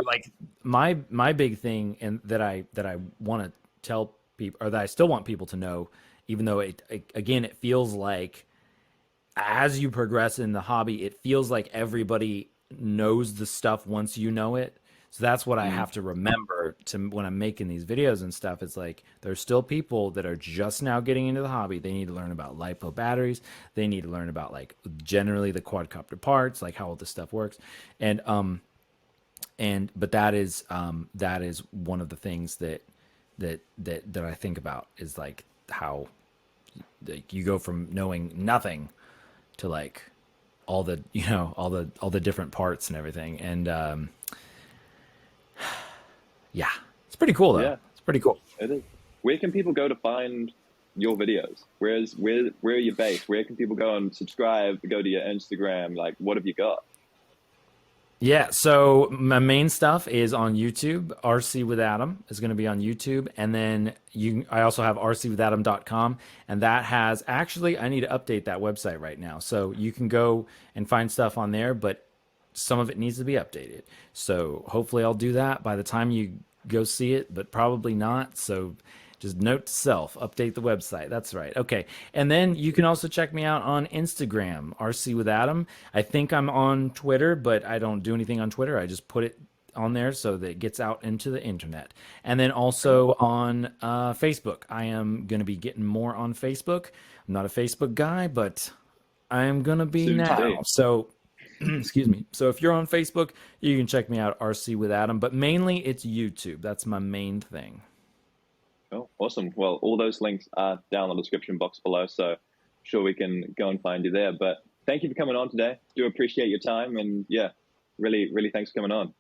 like my big thing, and that I want to tell people, or that I still want people to know, even though it feels like as you progress in the hobby, it feels like everybody knows the stuff once you know it. So that's what I have to remember when I'm making these videos and stuff. It's like, there's still people that are just now getting into the hobby. They need to learn about LiPo batteries. They need to learn about like generally the quadcopter parts, like how all this stuff works. But that is one of the things that I think about, is like how you go from knowing nothing to like all the all the different parts and everything. And yeah, it's pretty cool though. It's pretty cool. It is. Where can people go to find your videos? Where are you based? Where can people go and subscribe, go to your Instagram? Like, what have you got? Yeah, so my main stuff is on YouTube. RC with Adam is going to be on YouTube. And then I also have rcwithadam.com. And that has, actually, I need to update that website right now. So you can go and find stuff on there, but some of it needs to be updated. So hopefully I'll do that by the time you go see it, but probably not. So just note to self, update the website. That's right. Okay. And then you can also check me out on Instagram, RC with Adam. I think I'm on Twitter, but I don't do anything on Twitter. I just put it on there so that it gets out into the internet. And then also on Facebook. I am going to be getting more on Facebook. I'm not a Facebook guy, but I am going to be soon now. Today. So, excuse me. So if you're on Facebook, you can check me out, RC with Adam. But mainly it's YouTube. That's my main thing. Oh, awesome. Well, all those links are down in the description box below, so sure we can go and find you there. But thank you for coming on today. Do appreciate your time, and yeah, really, really thanks for coming on.